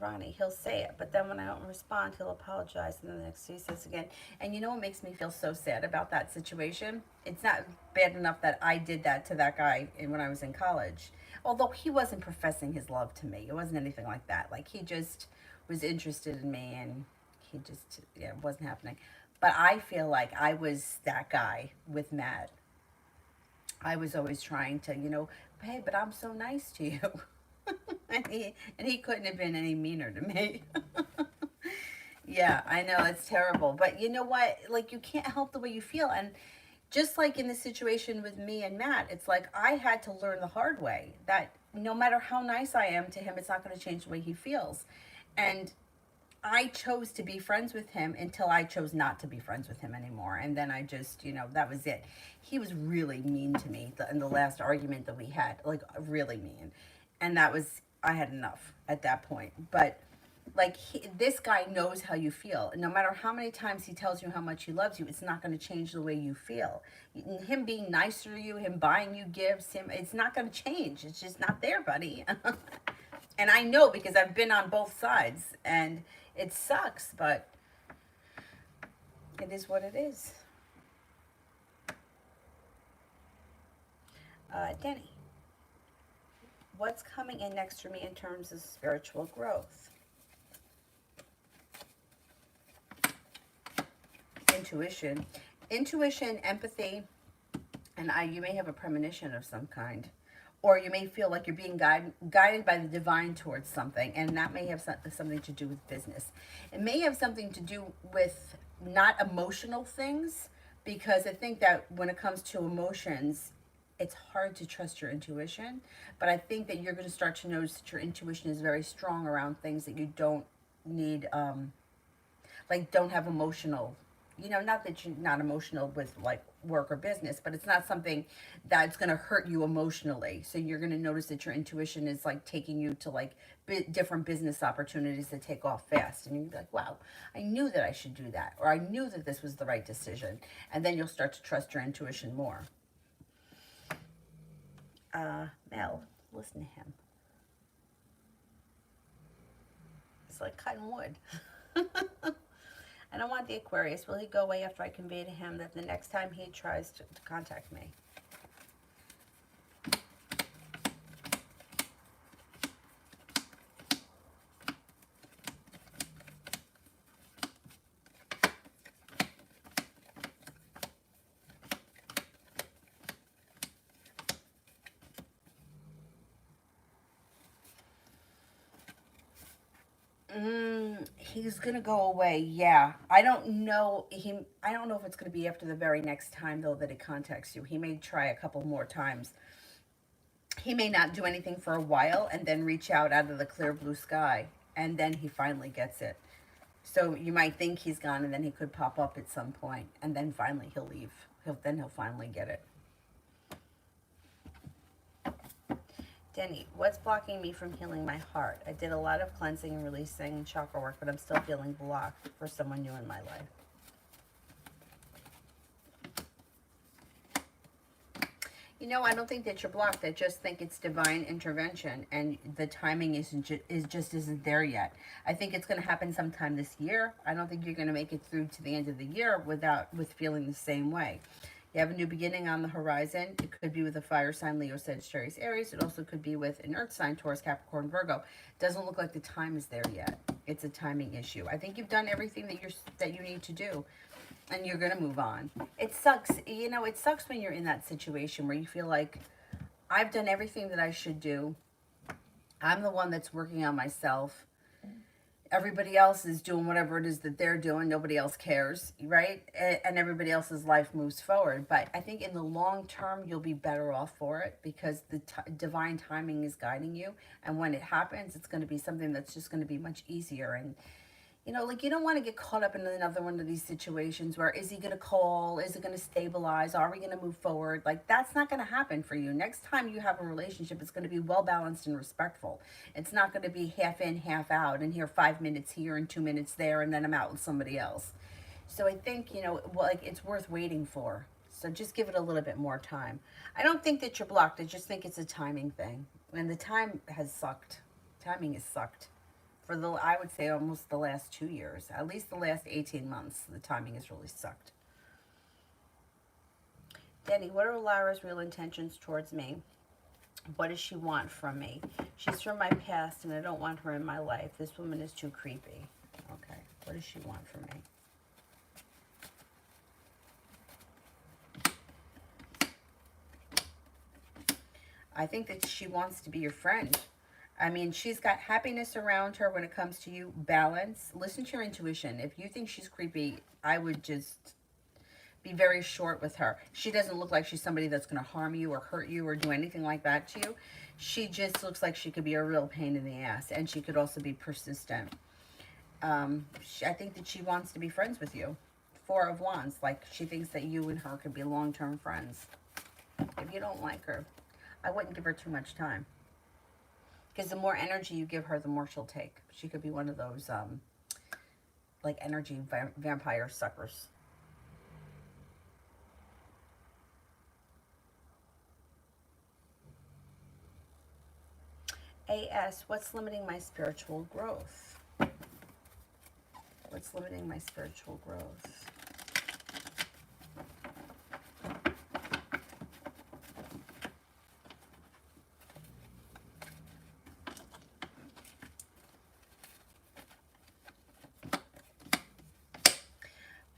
Ronnie, he'll say it, but then when I don't respond, he'll apologize. And then the next day he says again. And you know what makes me feel so sad about that situation? It's not bad enough that I did that to that guy when I was in college. Although he wasn't professing his love to me. It wasn't anything like that. Like, he just was interested in me, and he just, yeah, it wasn't happening. But I feel like I was that guy with Matt. I was always trying to, hey, but I'm so nice to you. and he couldn't have been any meaner to me. Yeah, I know, it's terrible. But you know what? Like, you can't help the way you feel. And just like in the situation with me and Matt, it's like I had to learn the hard way that no matter how nice I am to him, it's not going to change the way he feels. And I chose to be friends with him until I chose not to be friends with him anymore. And then I just, that was it. He was really mean to me in the last argument that we had, like really mean. And that was, I had enough at that point. But like, this guy knows how you feel. And no matter how many times he tells you how much he loves you, it's not going to change the way you feel. Him being nicer to you, him buying you gifts, it's not going to change. It's just not there, buddy. And I know because I've been on both sides. And it sucks, but it is what it is. Denny, what's coming in next for me in terms of spiritual growth? Intuition, empathy, and you may have a premonition of some kind, or you may feel like you're being guided by the divine towards something, and that may have something to do with business. It may have something to do with not emotional things, because I think that when it comes to emotions, it's hard to trust your intuition, but I think that you're going to start to notice that your intuition is very strong around things that you don't need, like don't have emotional, not that you're not emotional with like work or business, but it's not something that's going to hurt you emotionally. So you're going to notice that your intuition is like taking you to like different business opportunities that take off fast. And you're like, wow, I knew that I should do that. Or I knew that this was the right decision. And then you'll start to trust your intuition more. Mel, listen to him. It's like cutting wood. I don't want the Aquarius. Will he go away after I convey to him that the next time he tries to contact me? He's gonna go away. Yeah, I don't know. I don't know if it's gonna be after the very next time though that he contacts you. He may try a couple more times. He may not do anything for a while and then reach out of the clear blue sky, and then he finally gets it. So you might think he's gone, and then he could pop up at some point, and then finally he'll leave. He'll finally get it. Denny, what's blocking me from healing my heart? I did a lot of cleansing and releasing and chakra work, but I'm still feeling blocked for someone new in my life. You know, I don't think that you're blocked. I just think it's divine intervention, and the timing just isn't there yet. I think it's going to happen sometime this year. I don't think you're going to make it through to the end of the year with feeling the same way. You have a new beginning on the horizon. It could be with a fire sign, Leo, Sagittarius, Aries. It also could be with an earth sign, Taurus, Capricorn, Virgo. Doesn't look like the time is there yet. It's a timing issue. I think you've done everything that you need to do, and you're going to move on. It sucks. You know, it sucks when you're in that situation where you feel like, I've done everything that I should do. I'm the one that's working on myself. Everybody else is doing whatever it is that they're doing. Nobody else cares, right? And everybody else's life moves forward. But I think in the long term, you'll be better off for it because the divine timing is guiding you. And when it happens, it's going to be something that's just going to be much easier. And, you know, like, you don't want to get caught up in another one of these situations where, is he going to call? Is it going to stabilize? Are we going to move forward? Like, that's not going to happen for you. Next time you have a relationship, it's going to be well-balanced and respectful. It's not going to be half in, half out, and here 5 minutes here and 2 minutes there, and then I'm out with somebody else. So I think, you know, like, it's worth waiting for. So just give it a little bit more time. I don't think that you're blocked. I just think it's a timing thing. And the time has sucked. Timing has sucked. For I would say almost the last 2 years, at least the last 18 months, the timing has really sucked. Denny, what are Lara's real intentions towards me? What does she want from me? She's from my past, and I don't want her in my life. This woman is too creepy. Okay, what does she want from me? I think that she wants to be your friend. I mean, she's got happiness around her when it comes to you. Balance. Listen to your intuition. If you think she's creepy, I would just be very short with her. She doesn't look like she's somebody that's going to harm you or hurt you or do anything like that to you. She just looks like she could be a real pain in the ass, and she could also be persistent. I think that she wants to be friends with you. Four of Wands. Like, she thinks that you and her could be long-term friends. If you don't like her, I wouldn't give her too much time. Because the more energy you give her, the more she'll take. She could be one of those, like, energy vampire suckers. AS, what's limiting my spiritual growth? What's limiting my spiritual growth?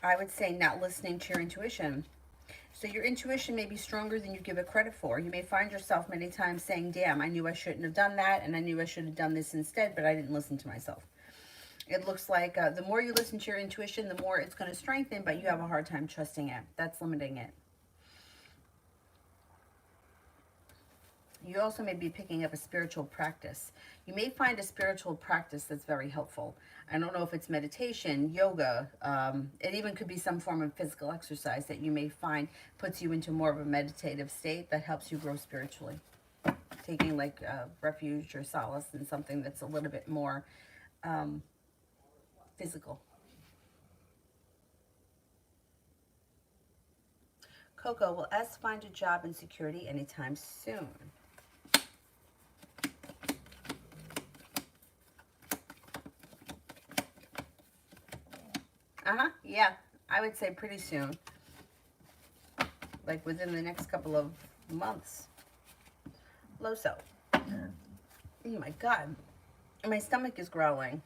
I would say not listening to your intuition. So your intuition may be stronger than you give it credit for. You may find yourself many times saying, damn, I knew I shouldn't have done that, and I knew I should have done this instead, but I didn't listen to myself. It looks like the more you listen to your intuition, the more it's going to strengthen, but you have a hard time trusting it. That's limiting it. You also may be picking up a spiritual practice. You may find a spiritual practice that's very helpful. I don't know if it's meditation, yoga. It even could be some form of physical exercise that you may find puts you into more of a meditative state that helps you grow spiritually. Taking like refuge or solace in something that's a little bit more physical. Coco, will S find a job and security anytime soon? Yeah, I would say pretty soon. Like within the next couple of months. Loso. Oh my God. My stomach is growling.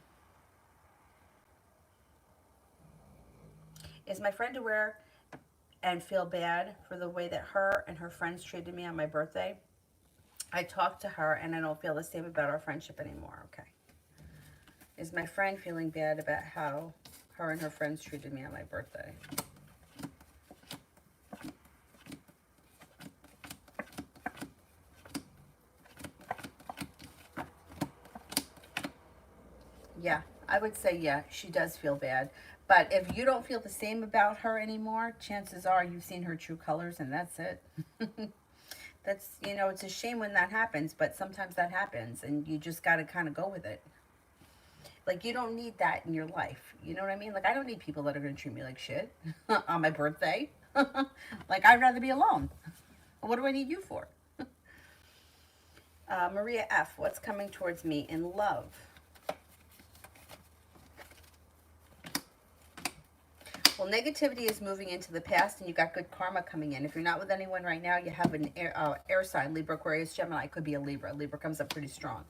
Is my friend aware and feel bad for the way that her and her friends treated me on my birthday? I talked to her and I don't feel the same about our friendship anymore. Okay. Is my friend feeling bad about how her and her friends treated me on my birthday? Yeah, I would say yeah, she does feel bad. But if you don't feel the same about her anymore, chances are you've seen her true colors and that's it. That's, you know, it's a shame when that happens, but sometimes that happens and you just got to kind of go with it. Like, you don't need that in your life. You know what I mean? Like, I don't need people that are going to treat me like shit on my birthday. Like, I'd rather be alone. What do I need you for? Maria F., what's coming towards me in love? Well, negativity is moving into the past and you got good karma coming in. If you're not with anyone right now, you have an air sign, Libra, Aquarius, Gemini. Could be a Libra. Libra comes up pretty strong.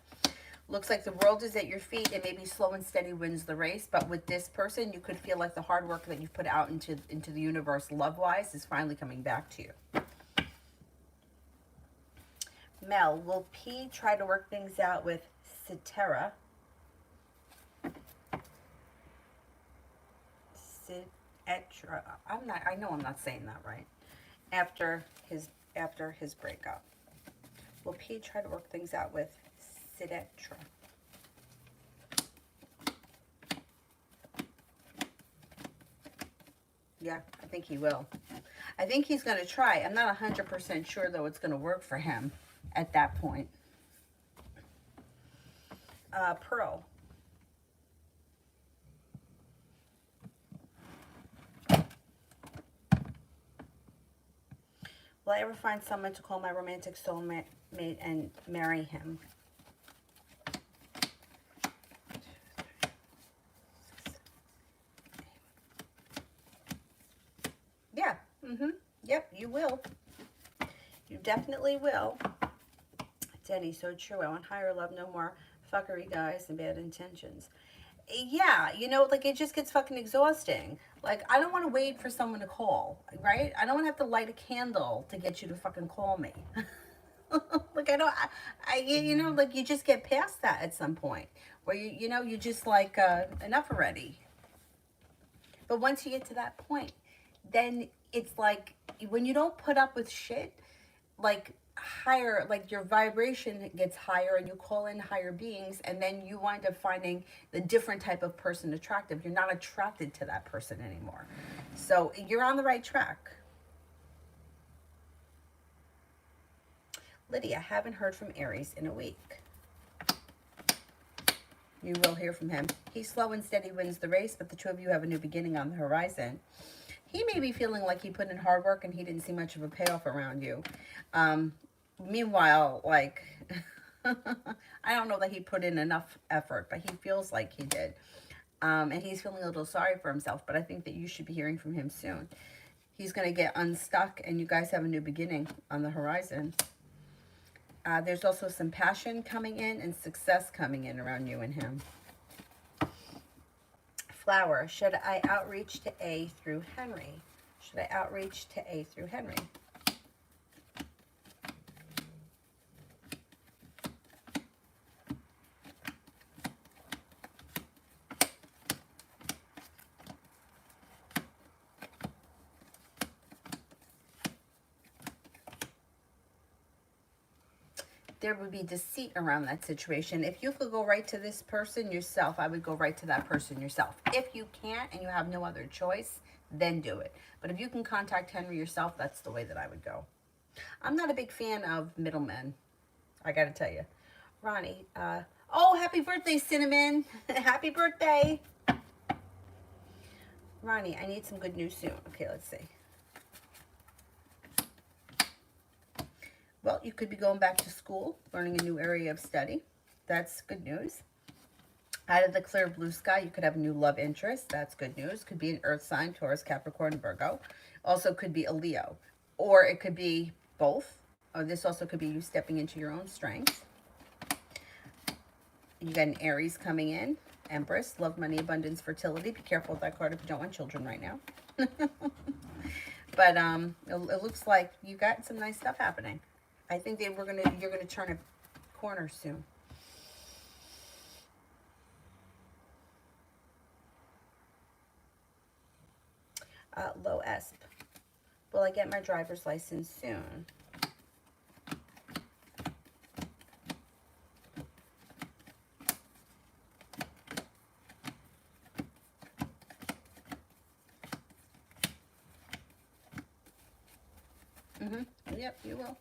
Looks like the world is at your feet and maybe slow and steady wins the race. But with this person, you could feel like the hard work that you've put out into the universe love-wise is finally coming back to you. Mel, will P try to work things out with Cetera? I know I'm not saying that right. After his breakup. Will P try to work things out with Cetera? Yeah, I think he will. I think he's going to try. I'm not 100% sure, though, it's going to work for him at that point. Pearl. Will I ever find someone to call my romantic soulmate and marry him? Yeah. Yep, you will. You definitely will. Denny, so true. I want higher love, no more fuckery guys and bad intentions. Yeah, you know, like, it just gets fucking exhausting. Like, I don't want to wait for someone to call, right? I don't want to have to light a candle to get you to fucking call me. Like, you know, like, you just get past that at some point where you know, you just like, enough already. But once you get to that point, then it's like, when you don't put up with shit, like, higher, like, your vibration gets higher and you call in higher beings, and then you wind up finding the different type of person attractive. You're not attracted to that person anymore. So you're on the right track. Lydia, haven't heard from Aries in a week. You will hear from him. He's slow and steady wins the race, but the two of you have a new beginning on the horizon. He may be feeling like he put in hard work and he didn't see much of a payoff around you. Meanwhile, like, I don't know that he put in enough effort, but he feels like he did. And he's feeling a little sorry for himself, but I think that you should be hearing from him soon. He's going to get unstuck and you guys have a new beginning on the horizon. There's also some passion coming in and success coming in around you and him. Flower, should I outreach to A through Henry? Should I outreach to A through Henry? there would be deceit around that situation. If you could go right to this person yourself, I would go right to that person yourself. If you can't and you have no other choice, then do it. But if you can contact Henry yourself, that's the way that I would go. I'm not a big fan of middlemen, I gotta tell you. Ronnie, oh, happy birthday, Cinnamon. Happy birthday. Ronnie, I need some good news soon. Okay, let's see. Well, you could be going back to school, learning a new area of study. That's good news. Out of the clear blue sky, you could have a new love interest. That's good news. Could be an earth sign, Taurus, Capricorn, Virgo. Also could be a Leo. Or it could be both. Or this also could be you stepping into your own strength. You got an Aries coming in. Empress, love, money, abundance, fertility. Be careful with that card if you don't want children right now. But it looks like you got some nice stuff happening. I think you're gonna turn a corner soon. Low Esp. Will I get my driver's license soon? Yep, you will.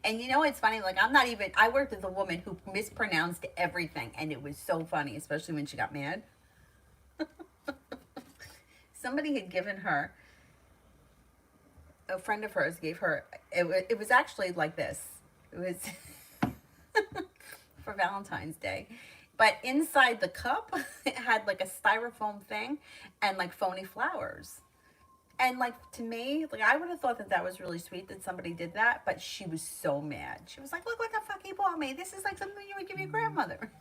And you know, it's funny, like I worked with a woman who mispronounced everything, and it was so funny, especially when she got mad. Somebody had given her, a friend of hers gave her, it was actually like this. It was for Valentine's Day. But inside the cup, it had like a styrofoam thing and like phony flowers. And like to me, like I would have thought that was really sweet that somebody did that, but she was so mad. She was like, "Look what the fuck he bought me. This is like something you would give your grandmother."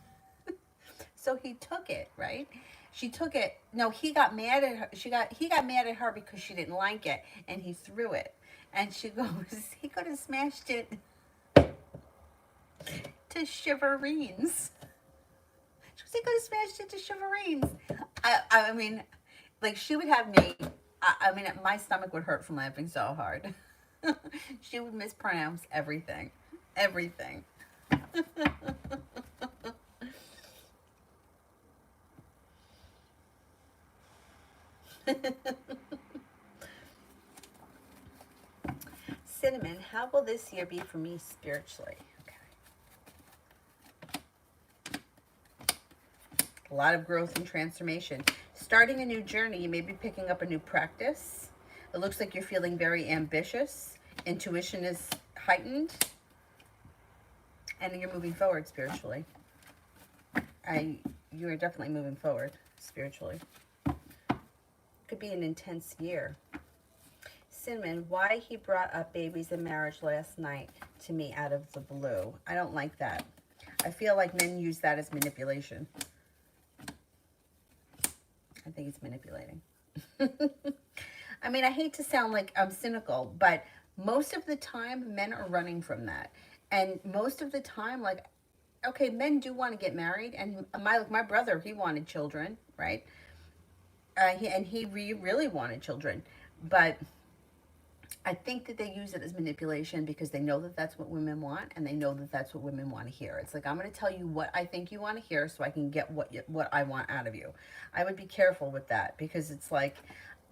So he took it, right? She took it. No, he got mad at her. He got mad at her because she didn't like it, and he threw it. And she goes, "He could have smashed it to shiverines." She goes, "He could have smashed it to shiverines." I mean, like she would have me. I mean, my stomach would hurt from laughing so hard. She would mispronounce everything. Everything. Cinnamon, how will this year be for me spiritually? Okay. A lot of growth and transformation. Starting a new journey, you may be picking up a new practice. It looks like you're feeling very ambitious. Intuition is heightened. And you're moving forward spiritually. You are definitely moving forward spiritually. Could be an intense year. Cinnamon, why he brought up babies and marriage last night to me out of the blue. I don't like that. I feel like men use that as manipulation. I think it's manipulating. I mean, I hate to sound like I'm cynical, but most of the time men are running from that. And most of the time, like, okay, men do want to get married. And my brother, he wanted children, right? He really wanted children. But I think that they use it as manipulation because they know that that's what women want, and they know that that's what women want to hear. It's like, I'm going to tell you what I think you want to hear so I can get what I want out of you. I would be careful with that because it's like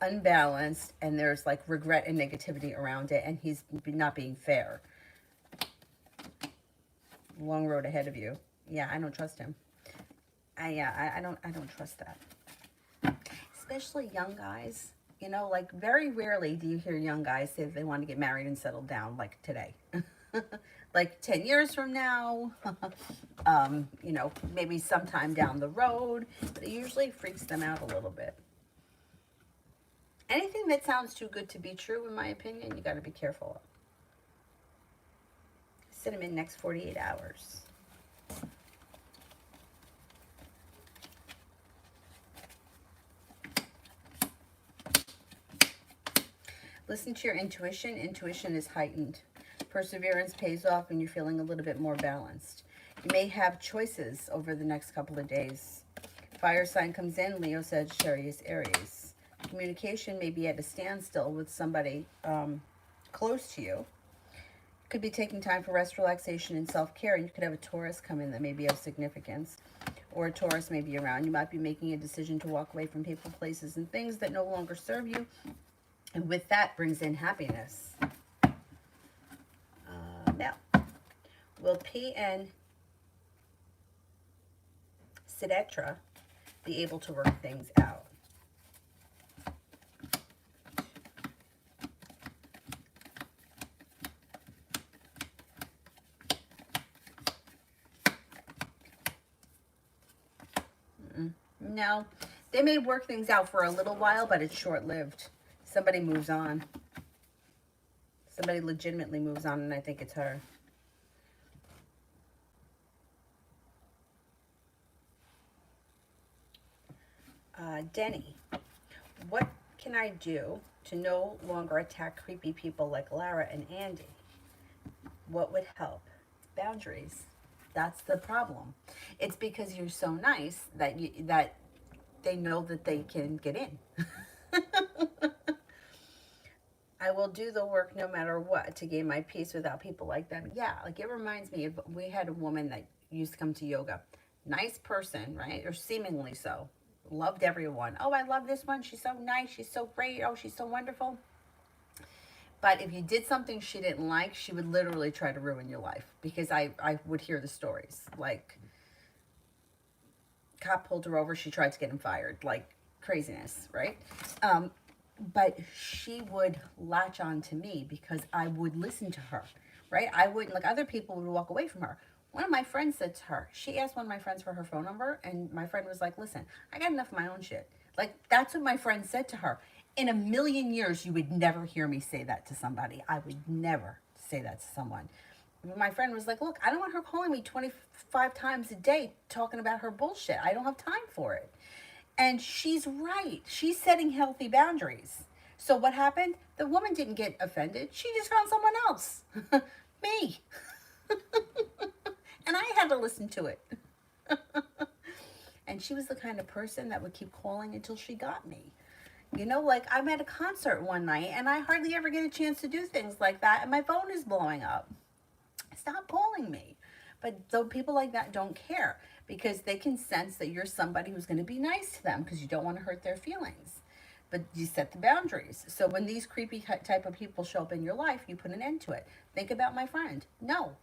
unbalanced, and there's like regret and negativity around it, and he's not being fair. Long road ahead of you. Yeah, I don't trust him. I don't trust that. Especially young guys. You know, like very rarely do you hear young guys say that they want to get married and settle down like today. Like 10 years from now, you know, maybe sometime down the road. But it usually freaks them out a little bit. Anything that sounds too good to be true, in my opinion, you got to be careful of. Cinnamon, next 48 hours. Listen to your intuition. Intuition is heightened. Perseverance pays off and you're feeling a little bit more balanced. You may have choices over the next couple of days. Fire sign comes in, Leo, Sagittarius, Aries. Communication may be at a standstill with somebody close to you. Could be taking time for rest, relaxation, and self-care. You could have a Taurus come in that may be of significance, or a Taurus may be around. You might be making a decision to walk away from people, places, and things that no longer serve you. And with that brings in happiness. Now, will P and Sidetra be able to work things out? No, they may work things out for a little while, but it's short-lived. Somebody moves on. Somebody legitimately moves on, and I think it's her. Denny, what can I do to no longer attack creepy people like Lara and Andy? What would help? Boundaries. That's the problem. It's because you're so nice that they know that they can get in. I will do the work no matter what to gain my peace without people like them. Yeah, like it reminds me of, we had a woman that used to come to yoga. Nice person, right? Or seemingly so. Loved everyone. Oh, I love this one. She's so nice. She's so great. Oh, she's so wonderful. But if you did something she didn't like, she would literally try to ruin your life. Because I would hear the stories. Like, cop pulled her over. She tried to get him fired. Like, craziness, right? But she would latch on to me because I would listen to her, right? I wouldn't, like other people would walk away from her. One of my friends said to her, she asked one of my friends for her phone number, and my friend was like, listen, I got enough of my own shit. Like, that's what my friend said to her. In a million years, you would never hear me say that to somebody. I would never say that to someone. My friend was like, look, I don't want her calling me 25 times a day talking about her bullshit. I don't have time for it. And she's right. She's setting healthy boundaries. So what happened? The woman didn't get offended. She just found someone else. Me. And I had to listen to it. And she was the kind of person that would keep calling until she got me. You know, like I'm at a concert one night and I hardly ever get a chance to do things like that. And my phone is blowing up. Stop calling me. But though people like that don't care because they can sense that you're somebody who's going to be nice to them because you don't want to hurt their feelings. But you set the boundaries. So when these creepy type of people show up in your life, you put an end to it. Think about my friend. No,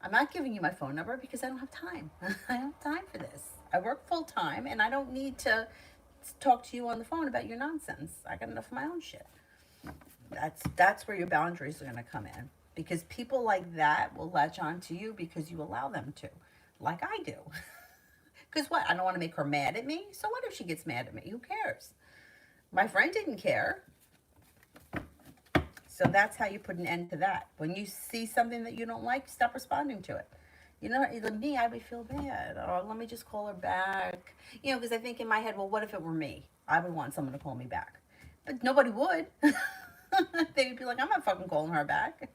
I'm not giving you my phone number because I don't have time. I don't have time for this. I work full time and I don't need to talk to you on the phone about your nonsense. I got enough of my own shit. That's where your boundaries are going to come in. Because people like that will latch on to you because you allow them to. Like I do. Because what? I don't want to make her mad at me. So what if she gets mad at me? Who cares? My friend didn't care. So that's how you put an end to that. When you see something that you don't like, stop responding to it. You know, me, I would feel bad. Oh, let me just call her back. You know, because I think in my head, well, what if it were me? I would want someone to call me back. But nobody would. They would be like, I'm not fucking calling her back.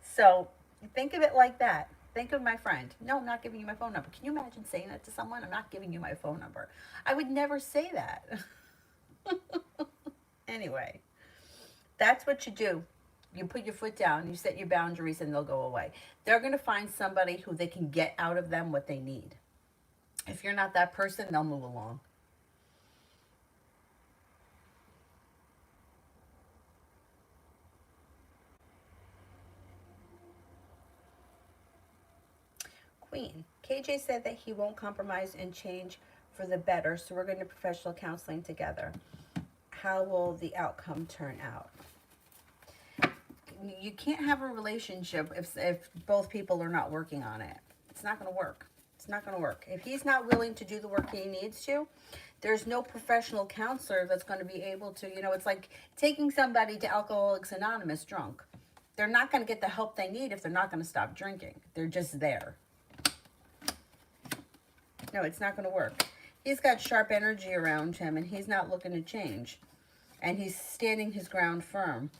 So think of it like that. Think of my friend. No, I'm not giving you my phone number. Can you imagine saying that to someone? I'm not giving you my phone number. I would never say that. Anyway, that's what you do. You put your foot down, you set your boundaries, and they'll go away. They're going to find somebody who they can get out of them what they need. If you're not that person, they'll move along. Queen. KJ said that he won't compromise and change for the better, so we're going to professional counseling together. How will the outcome turn out? You can't have a relationship if both people are not working on it. It's not going to work. It's not going to work. If he's not willing to do the work he needs to, there's no professional counselor that's going to be able to, you know, it's like taking somebody to Alcoholics Anonymous drunk. They're not going to get the help they need if they're not going to stop drinking. They're just there. No, it's not going to work. He's got sharp energy around him and he's not looking to change. And he's standing his ground firm.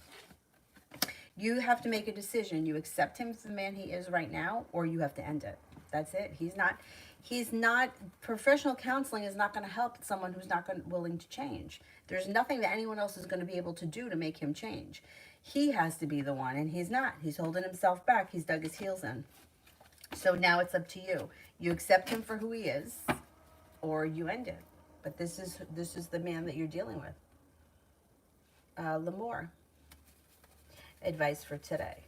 You have to make a decision. You accept him for the man he is right now, or you have to end it. That's it. He's not, professional counseling is not going to help someone who's not willing to change. There's nothing that anyone else is going to be able to do to make him change. He has to be the one, and he's not. He's holding himself back. He's dug his heels in. So now it's up to you. You accept him for who he is, or you end it. But this is the man that you're dealing with. Lamore. Advice for today.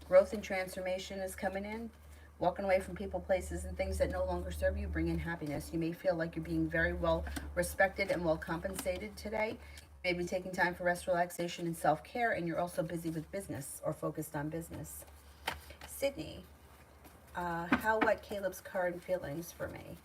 Growth and transformation is coming in. Walking away from people, places, and things that no longer serve you, bring in happiness. You may feel like you're being very well respected and well compensated today. You may be taking time for rest, relaxation, and self-care, and you're also busy with business or focused on business. Sydney, how, what, Caleb's current feelings for me?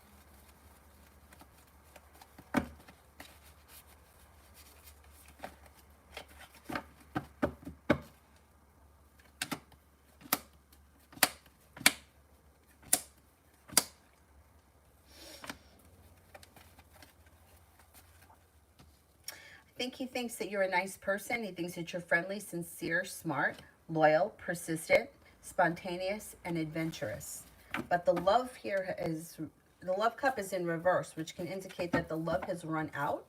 I think he thinks that you're a nice person. He thinks that you're friendly, sincere, smart, loyal, persistent, spontaneous, and adventurous. But the love here is, the love cup is in reverse, which can indicate that the love has run out.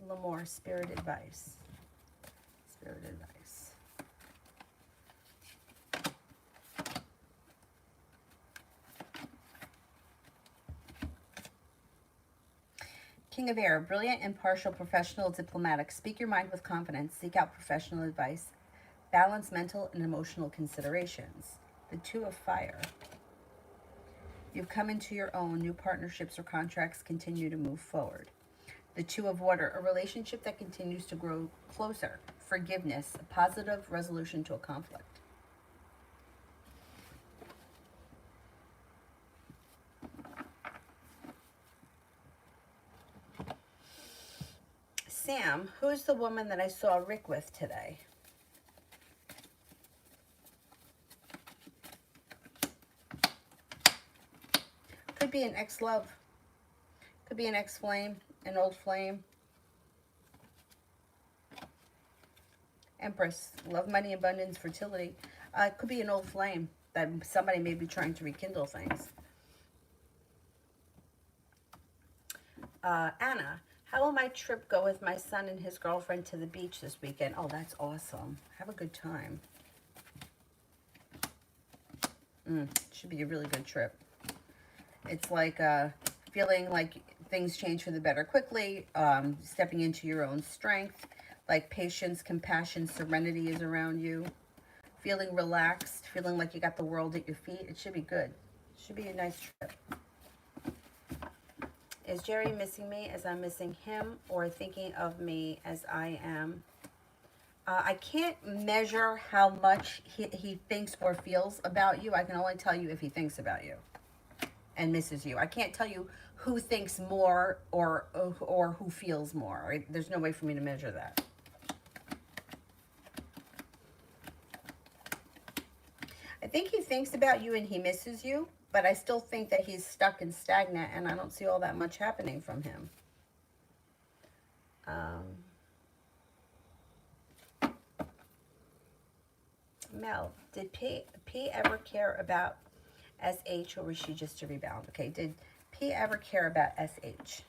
Lamore, spirit advice. Spirit advice. King of Air, brilliant, impartial, professional, diplomatic. Speak your mind with confidence. Seek out professional advice. Balance mental and emotional considerations. The Two of Fire. You've come into your own. New partnerships or contracts continue to move forward. The Two of Water, a relationship that continues to grow closer. Forgiveness, a positive resolution to a conflict. Sam, who's the woman that I saw Rick with today? Could be an ex-love. Could be an ex-flame, an old flame. Empress, love, money, abundance, fertility. It could be an old flame that somebody may be trying to rekindle things. Anna, how will my trip go with my son and his girlfriend to the beach this weekend? Oh, that's awesome. Have a good time. Should be a really good trip. It's like feeling like things change for the better quickly, stepping into your own strength, like patience, compassion, serenity is around you, feeling relaxed, feeling like you got the world at your feet. It should be good. It should be a nice trip. Is Jerry missing me as I'm missing him, or thinking of me as I am? I can't measure how much he thinks or feels about you. I can only tell you if he thinks about you and misses you. I can't tell you who thinks more or who feels more. Right? There's no way for me to measure that. I think he thinks about you and he misses you, but I still think that he's stuck and stagnant, and I don't see all that much happening from him. Mel, did P ever care about SH, or was she just a rebound? Okay, did P ever care about SH?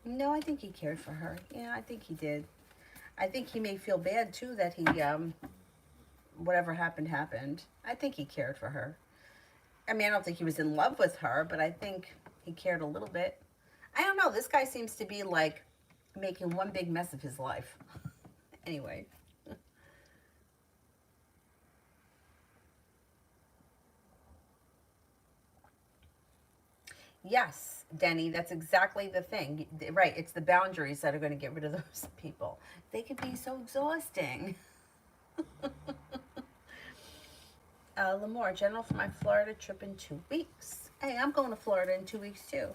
No, I think he cared for her. Yeah, I think he did. I think he may feel bad, too, that he, whatever happened, happened. I think he cared for her. I mean, I don't think he was in love with her, but I think he cared a little bit. I don't know. This guy seems to be, like, making one big mess of his life. Anyway. Yes, Denny, that's exactly the thing. Right, it's the boundaries that are going to get rid of those people. They could be so exhausting. Lamore, general for my Florida trip in 2 weeks. Hey, I'm going to Florida in 2 weeks too.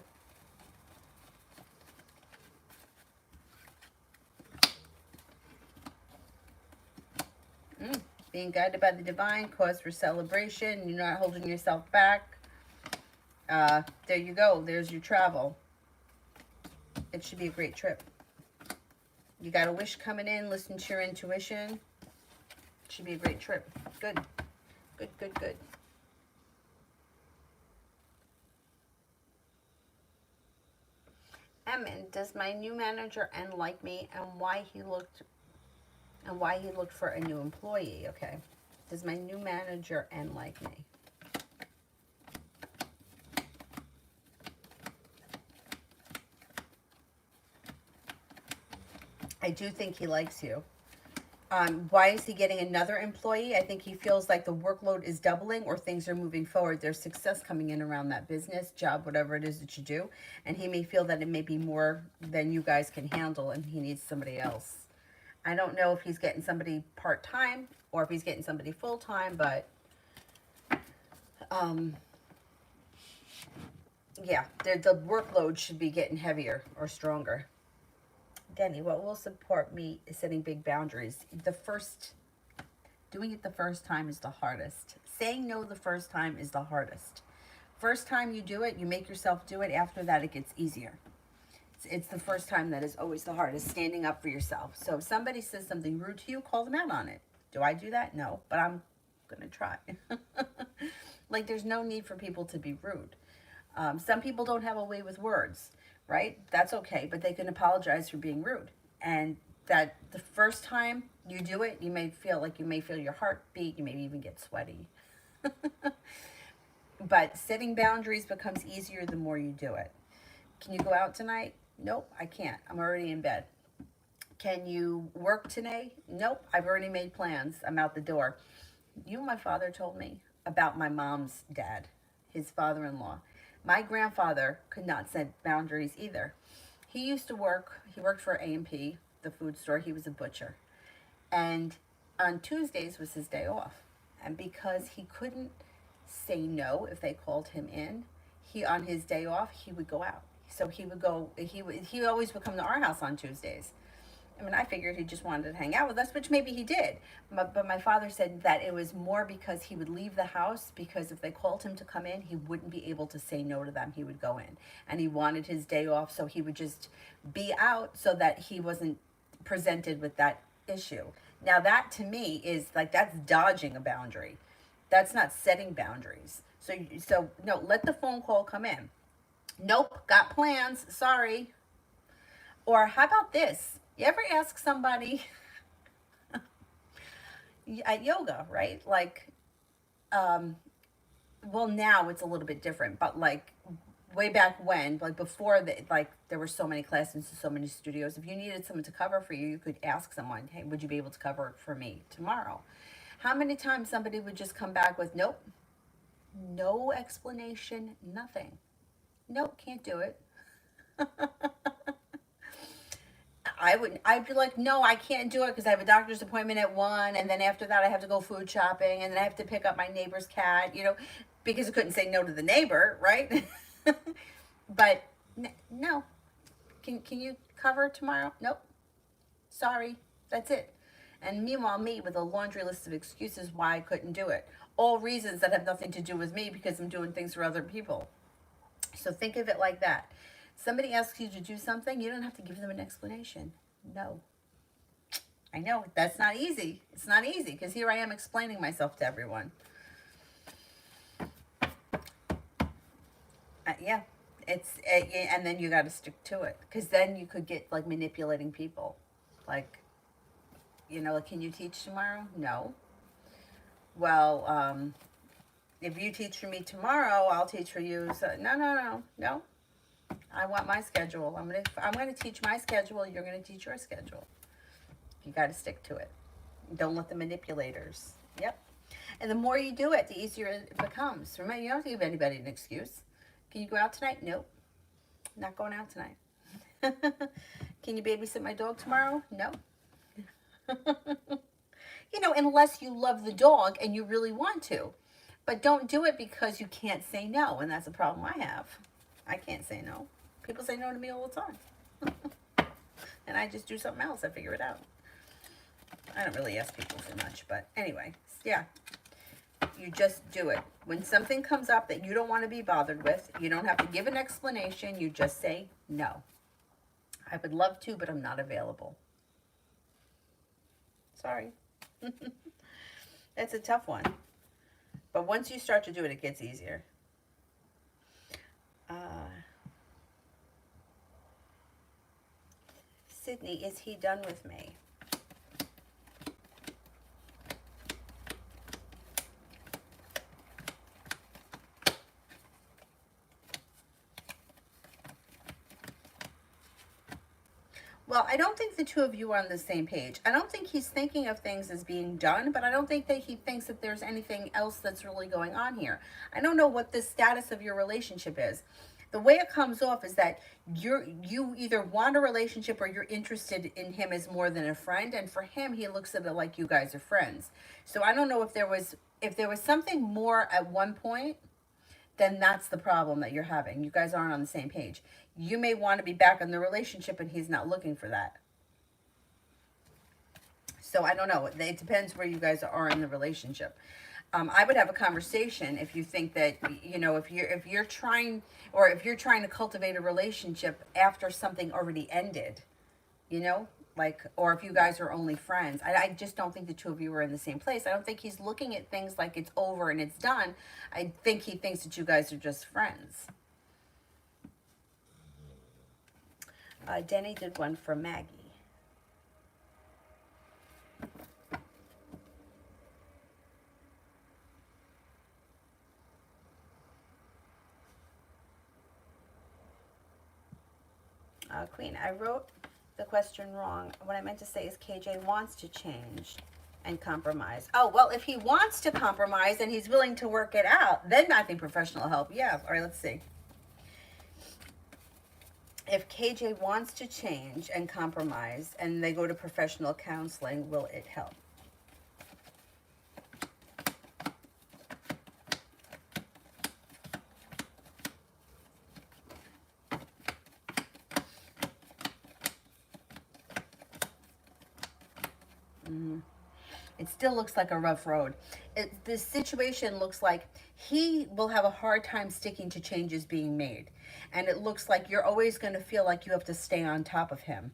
Being guided by the divine, cause for celebration. You're not holding yourself back. There you go. There's your travel. It should be a great trip. You got a wish coming in. Listen to your intuition. It should be a great trip. Good. Good, good, good. Emin, does my new manager N like me, and why he looked for a new employee? Okay. Does my new manager N like me? I do think he likes you. Why is he getting another employee? I think he feels like the workload is doubling or things are moving forward. There's success coming in around that business, job, whatever it is that you do. And he may feel that it may be more than you guys can handle and he needs somebody else. I don't know if he's getting somebody part-time or if he's getting somebody full-time, but yeah, the workload should be getting heavier or stronger. Denny, what will support me is setting big boundaries. Doing it the first time is the hardest. Saying no the first time is the hardest. First time you do it, you make yourself do it. After that, it gets easier. It's the first time that is always the hardest, standing up for yourself. So if somebody says something rude to you, call them out on it. Do I do that? No, but I'm going to try. Like, there's no need for people to be rude. Some people don't have a way with words, right? That's okay, but they can apologize for being rude. And that the first time you do it, you may feel your heartbeat, you may even get sweaty. But setting boundaries becomes easier the more you do it. Can you go out tonight? Nope, I can't. I'm already in bed. Can you work today? Nope, I've already made plans. I'm out the door. You know, my father told me about my mom's dad, his father-in-law. My grandfather could not set boundaries either. He worked for A&P, the food store. He was a butcher. And on Tuesdays was his day off. And because he couldn't say no if they called him in, on his day off, he would go out. So he always would come to our house on Tuesdays. I mean, I figured he just wanted to hang out with us, which maybe he did. But my father said that it was more because he would leave the house, because if they called him to come in, he wouldn't be able to say no to them. He would go in. And he wanted his day off, so he would just be out so that he wasn't presented with that issue. Now, that to me is like, that's dodging a boundary. That's not setting boundaries. So no, let the phone call come in. Nope, got plans, sorry. Or how about this? You ever ask somebody at yoga, right? Like, well, now it's a little bit different, but like way back when, like before, there were so many classes and so many studios. If you needed someone to cover for you, you could ask someone, hey, would you be able to cover for me tomorrow? How many times somebody would just come back with, nope, no explanation, nothing. Nope, can't do it. I'd be like, no, I can't do it because I have a doctor's appointment at 1, and then after that I have to go food shopping, and then I have to pick up my neighbor's cat, because I couldn't say no to the neighbor, right? But no. Can you cover tomorrow? Nope. Sorry. That's it. And meanwhile, me with a laundry list of excuses why I couldn't do it. All reasons that have nothing to do with me because I'm doing things for other people. So think of it like that. Somebody asks you to do something, you don't have to give them an explanation. No. I know, that's not easy. It's not easy because here I am explaining myself to everyone. Yeah. And then you got to stick to it, because then you could get like manipulating people. Like, like, can you teach tomorrow? No. Well, if you teach for me tomorrow, I'll teach for you. So, no. I want my schedule. I'm gonna teach my schedule. You're gonna teach your schedule. You got to stick to it. Don't let the manipulators. Yep. And the more you do it, the easier it becomes. Remember, you don't have to give anybody an excuse. Can you go out tonight? Nope. Not going out tonight. Can you babysit my dog tomorrow? No. Unless you love the dog and you really want to. But don't do it because you can't say no, and that's a problem I have. I can't say no. People say no to me all the time. And I just do something else. I figure it out. I don't really ask people for much, but anyway, yeah. You just do it. When something comes up that you don't want to be bothered with, you don't have to give an explanation. You just say no. I would love to, but I'm not available. Sorry. It's a tough one. But once you start to do it, it gets easier. Sydney, is he done with me? Well, I don't think the two of you are on the same page. I don't think he's thinking of things as being done, but I don't think that he thinks that there's anything else that's really going on here. I don't know what the status of your relationship is. The way it comes off is that you either want a relationship or you're interested in him as more than a friend, and for him, he looks at it like you guys are friends. So I don't know if there was something more at one point, then that's the problem that you're having. You guys aren't on the same page. You may want to be back in the relationship and he's not looking for that. So I don't know. It depends where you guys are in the relationship. I would have a conversation if you think that, you know, if you're trying to cultivate a relationship after something already ended, you know, like, or if you guys are only friends. I just don't think the two of you are in the same place. I don't think he's looking at things like it's over and it's done. I think he thinks that you guys are just friends. Denny did one for Maggie. Queen, I wrote the question wrong. What I meant to say is KJ wants to change and compromise. Oh, well, if he wants to compromise and he's willing to work it out, then I think professional help. Yeah. All right, let's see. If KJ wants to change and compromise and they go to professional counseling, will it help? It still looks like a rough road. This situation looks like he will have a hard time sticking to changes being made. And it looks like you're always going to feel like you have to stay on top of him.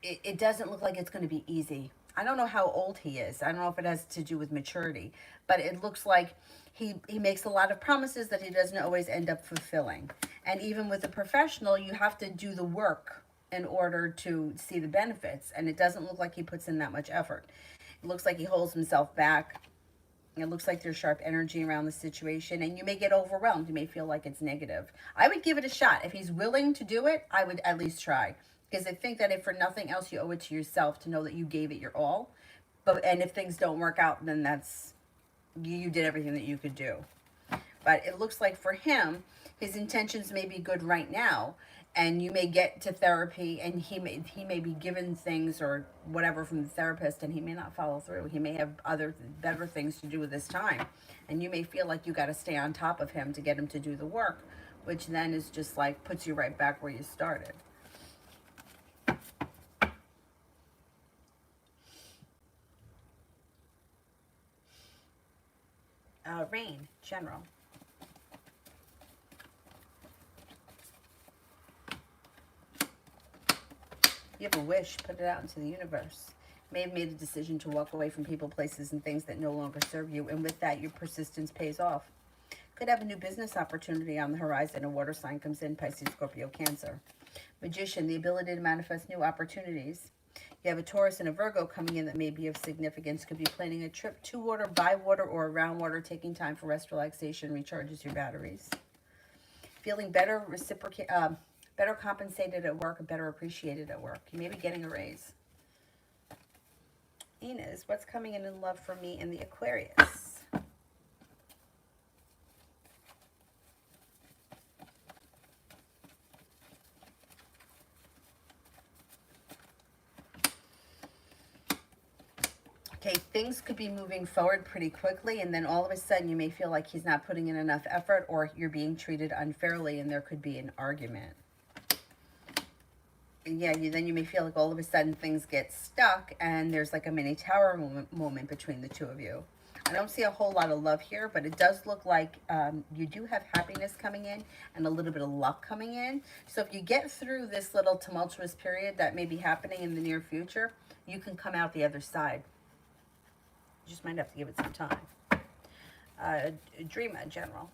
It doesn't look like it's going to be easy. I don't know how old he is. I don't know if it has to do with maturity. But it looks like he makes a lot of promises that he doesn't always end up fulfilling. And even with a professional, you have to do the work in order to see the benefits, and it doesn't look like he puts in that much effort. It looks like he holds himself back. It looks like there's sharp energy around the situation, and you may get overwhelmed. You may feel like it's negative. I would give it a shot. If he's willing to do it, I would at least try, because I think that if for nothing else, you owe it to yourself to know that you gave it your all. And if things don't work out, then that's, you did everything that you could do. But it looks like for him, his intentions may be good right now, and you may get to therapy and he may be given things or whatever from the therapist, and he may not follow through. He may have other better things to do with his time, and you may feel like you got to stay on top of him to get him to do the work, which then is just like puts you right back where you started. Rain, general. You have a wish, put it out into the universe. May have made a decision to walk away from people, places, and things that no longer serve you, and with that, your persistence pays off. Could have a new business opportunity on the horizon. A water sign comes in, Pisces, Scorpio, Cancer. Magician, the ability to manifest new opportunities. You have a Taurus and a Virgo coming in that may be of significance. Could be planning a trip to water, by water, or around water. Taking time for rest, relaxation, recharges your batteries. Feeling better, better compensated at work, and better appreciated at work. You may be getting a raise. Inez, what's coming in love for me in the Aquarius? Okay, things could be moving forward pretty quickly, and then all of a sudden you may feel like he's not putting in enough effort, or you're being treated unfairly, and there could be an argument. Yeah, then you may feel like all of a sudden things get stuck, and there's like a mini tower moment between the two of you. I don't see a whole lot of love here, but it does look like you do have happiness coming in and a little bit of luck coming in. So if you get through this little tumultuous period that may be happening in the near future, you can come out the other side. You just might have to give it some time. Dream in general.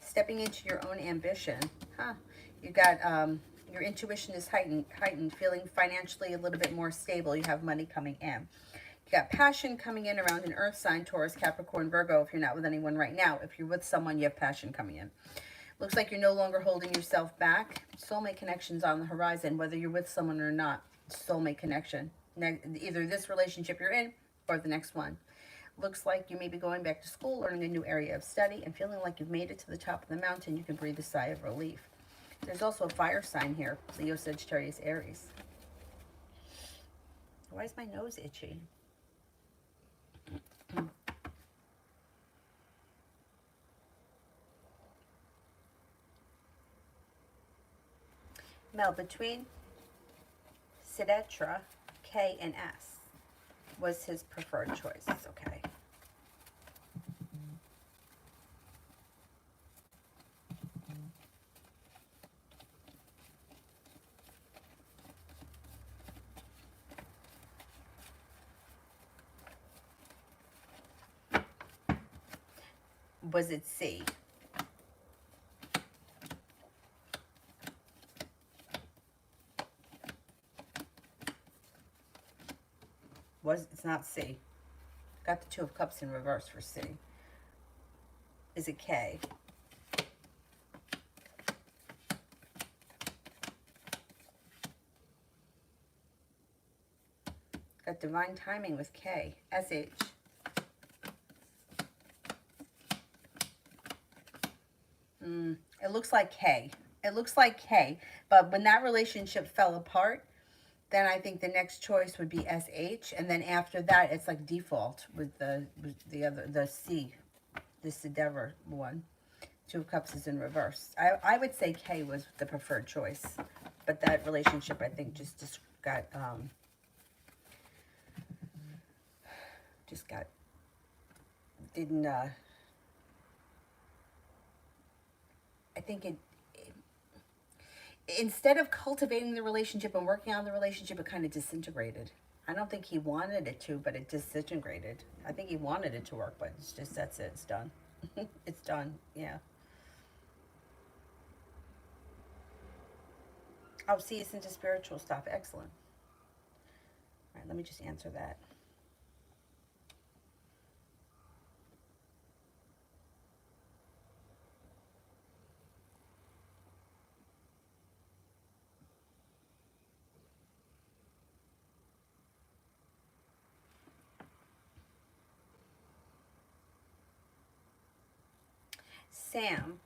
Stepping into your own ambition. You got your intuition is heightened, feeling financially a little bit more stable. You have money coming in. You got passion coming in around an earth sign, Taurus, Capricorn, Virgo, if you're not with anyone right now. If you're with someone, you have passion coming in. Looks like you're no longer holding yourself back. Soulmate connections on the horizon, whether you're with someone or not. Soulmate connection. Either this relationship you're in or the next one. Looks like you may be going back to school, learning a new area of study, and feeling like you've made it to the top of the mountain. You can breathe a sigh of relief. There's also a fire sign here. Leo, Sagittarius, Aries. Why is my nose itchy? Mel, between Sidetra, K, and S was his preferred choice. Okay. Was it C? It's not C. Got the Two of Cups in reverse for C. Is it K? Got divine timing with K. SH. It looks like K. It looks like K. But when that relationship fell apart, then I think the next choice would be SH. And then after that, it's like default with the C. The Sidever one. Two of Cups is in reverse. I would say K was the preferred choice. But that relationship, I think, just got... didn't... I think it instead of cultivating the relationship and working on the relationship, it kind of disintegrated. I don't think he wanted it to, but it disintegrated. I think he wanted it to work, but it's just, that's it. It's done. It's done. Yeah. Oh, see, it's into spiritual stuff. Excellent. All right, let me just answer that. Sam,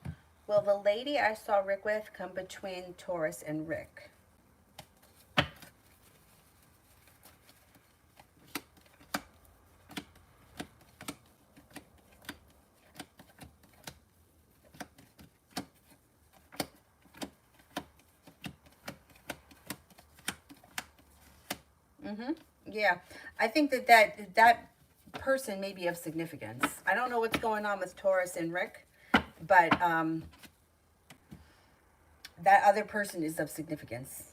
will the lady I saw Rick with come between Taurus and Rick? Yeah, I think that person may be of significance. I don't know what's going on with Taurus and Rick, but that other person is of significance.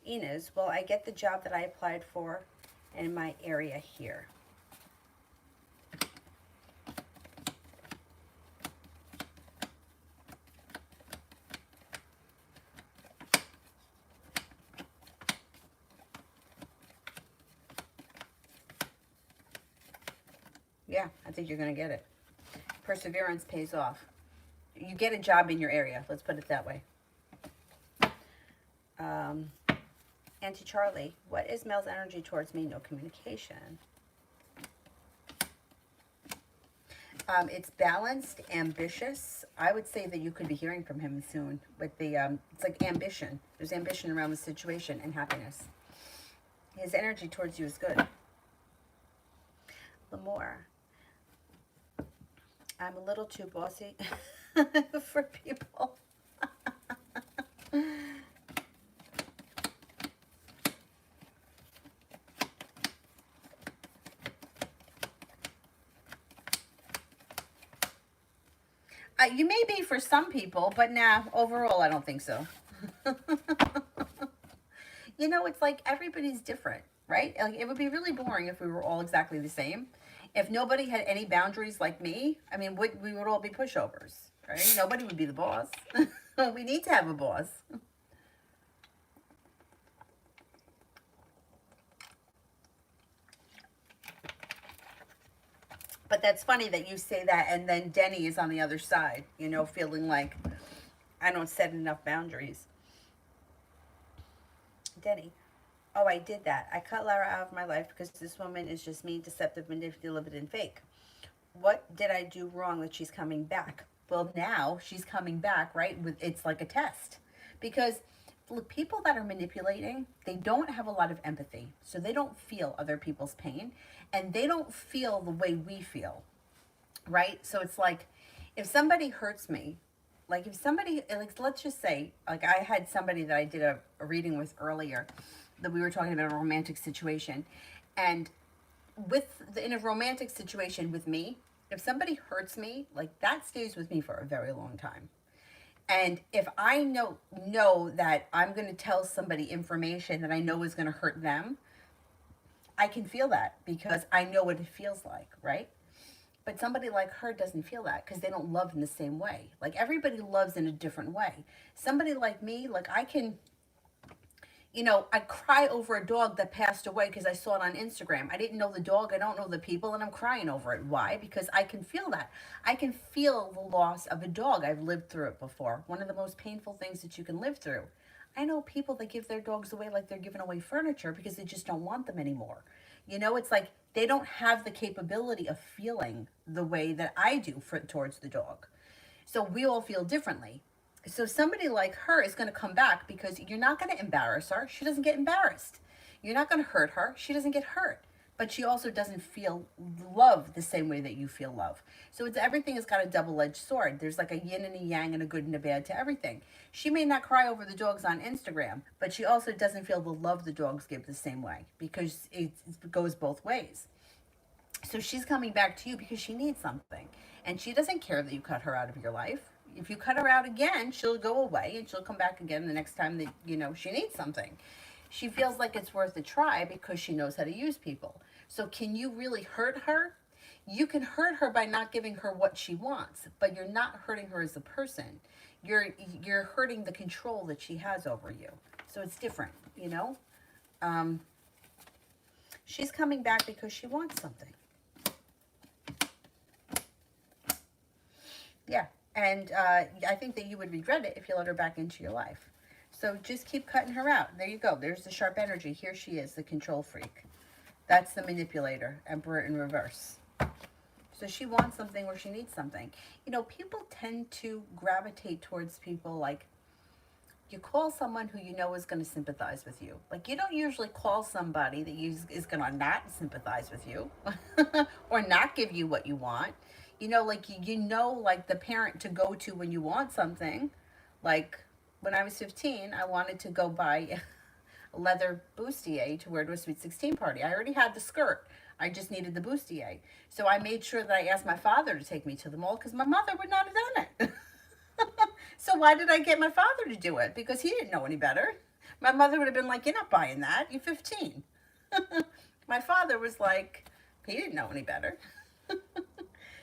Inez, will I get the job that I applied for in my area here? Yeah, I think you're going to get it. Perseverance pays off. You get a job in your area. Let's put it that way. Auntie Charlie, what is Mel's energy towards me? No communication. It's balanced, ambitious. I would say that you could be hearing from him soon with the, it's like ambition. There's ambition around the situation and happiness. His energy towards you is good. L'Amour. I'm a little too bossy for people. You may be for some people, but nah, overall, I don't think so. You know, it's like everybody's different, right? Like, it would be really boring if we were all exactly the same. If nobody had any boundaries like me, I mean, we would all be pushovers, right? Nobody would be the boss. We need to have a boss. But that's funny that you say that, and then Denny is on the other side, you know, feeling like I don't set enough boundaries. Denny, oh, I did that. I cut Lara out of my life because this woman is just mean, deceptive, manipulative, and fake. What did I do wrong that she's coming back? Well, now she's coming back, right? With it's like a test. Because look, people that are manipulating, they don't have a lot of empathy. So they don't feel other people's pain and they don't feel the way we feel, right? So it's like if somebody hurts me, like if somebody, like let's just say, like I had somebody that I did a reading with earlier that we were talking about a romantic situation. And in a romantic situation with me, if somebody hurts me, like that stays with me for a very long time. And if I know that I'm going to tell somebody information that I know is going to hurt them, I can feel that because I know what it feels like, right? But somebody like her doesn't feel that because they don't love in the same way. Like everybody loves in a different way. Somebody like me, like I can, you know, I cry over a dog that passed away because I saw it on Instagram. I didn't know the dog, I don't know the people, and I'm crying over it. Why? Because I can feel that. I can feel the loss of a dog. I've lived through it before. One of the most painful things that you can live through. I know people that give their dogs away like they're giving away furniture because they just don't want them anymore. You know, it's like they don't have the capability of feeling the way that I do towards the dog. So we all feel differently. So somebody like her is going to come back because you're not going to embarrass her. She doesn't get embarrassed. You're not going to hurt her. She doesn't get hurt. But she also doesn't feel love the same way that you feel love. So it's everything has got a double-edged sword. There's like a yin and a yang and a good and a bad to everything. She may not cry over the dogs on Instagram, but she also doesn't feel the love the dogs give the same way because it goes both ways. So she's coming back to you because she needs something. And she doesn't care that you cut her out of your life. If you cut her out again, she'll go away and she'll come back again the next time that, you know, she needs something. She feels like it's worth a try because she knows how to use people. So can you really hurt her? You can hurt her by not giving her what she wants, but you're not hurting her as a person. You're hurting the control that she has over you. So it's different, you know? She's coming back because she wants something. Yeah, and I think that you would regret it if you let her back into your life. So just keep cutting her out. There you go. There's the sharp energy. Here she is, the control freak. That's the manipulator, Emperor in reverse. So she wants something or she needs something. You know, people tend to gravitate towards people like you call someone who you know is going to sympathize with you. Like you don't usually call somebody that is going to not sympathize with you or not give you what you want. You know, like you know, like the parent to go to when you want something. Like when I was 15, I wanted to go buy a leather bustier to wear to a Sweet 16 party. I already had the skirt. I just needed the bustier. So I made sure that I asked my father to take me to the mall because my mother would not have done it. So why did I get my father to do it? Because he didn't know any better. My mother would have been like, you're not buying that. You're 15. My father was like, he didn't know any better.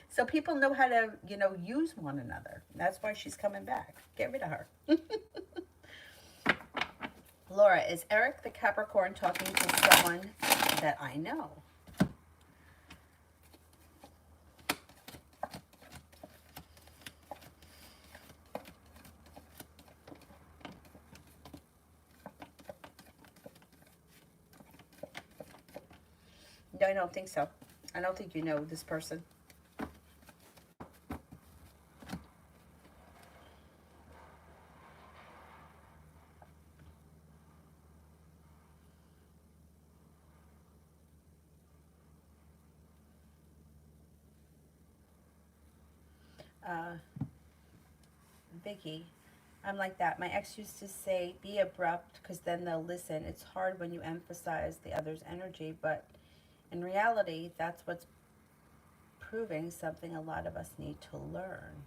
So people know how to, you know, use one another. That's why she's coming back. Get rid of her. Laura, is Eric the Capricorn talking to someone that I know? No, I don't think so. I don't think you know this person. Vicky, I'm like that. My ex used to say, be abrupt because then they'll listen. It's hard when you emphasize the other's energy, but in reality, that's what's proving something a lot of us need to learn.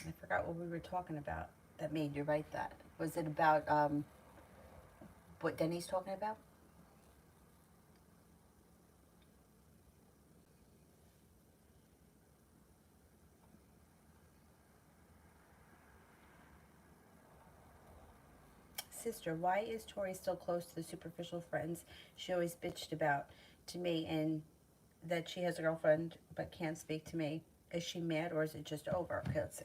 I forgot what we were talking about that made you write that. Was it about what Denny's talking about? Sister, why is Tori still close to the superficial friends she always bitched about to me, and that she has a girlfriend but can't speak to me? Is she mad or is it just over? Okay, let's see.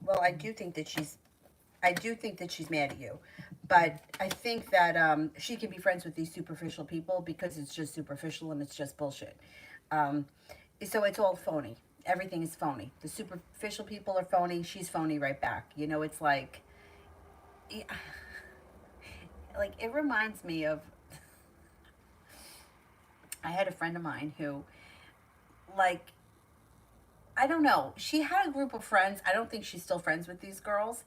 Well, I do think that she's mad at you, but I think that she can be friends with these superficial people because it's just superficial and it's just bullshit. Um, so it's all phony. Everything is phony. The superficial people are phony. She's phony right back. You know, it's yeah, like it reminds me of. I had a friend of mine who, like, I don't know. She had a group of friends. I don't think she's still friends with these girls.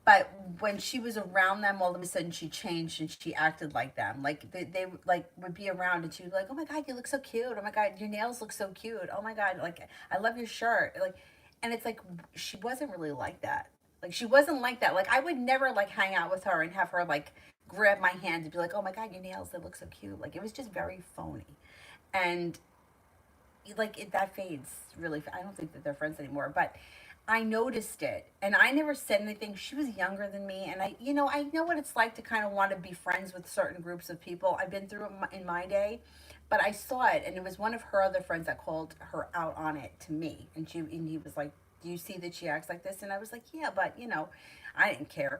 But when she was around them, all of a sudden she changed and she acted like them. Like they like would be around and she'd be like, "Oh my God, you look so cute. Oh my God, your nails look so cute. Oh my God, like I love your shirt." Like, and it's like she wasn't really like that. Like she wasn't like that. Like I would never like hang out with her and have her like grab my hand and be like, "Oh my God, your nails, they look so cute." Like it was just very phony. And like that fades really. I don't think that they're friends anymore, but I noticed it, and I never said anything. She was younger than me, and I know what it's like to kind of want to be friends with certain groups of people. I've been through it in my day, but I saw it, and it was one of her other friends that called her out on it to me, and he was like, "Do you see that she acts like this?" And I was like, "Yeah, but I didn't care."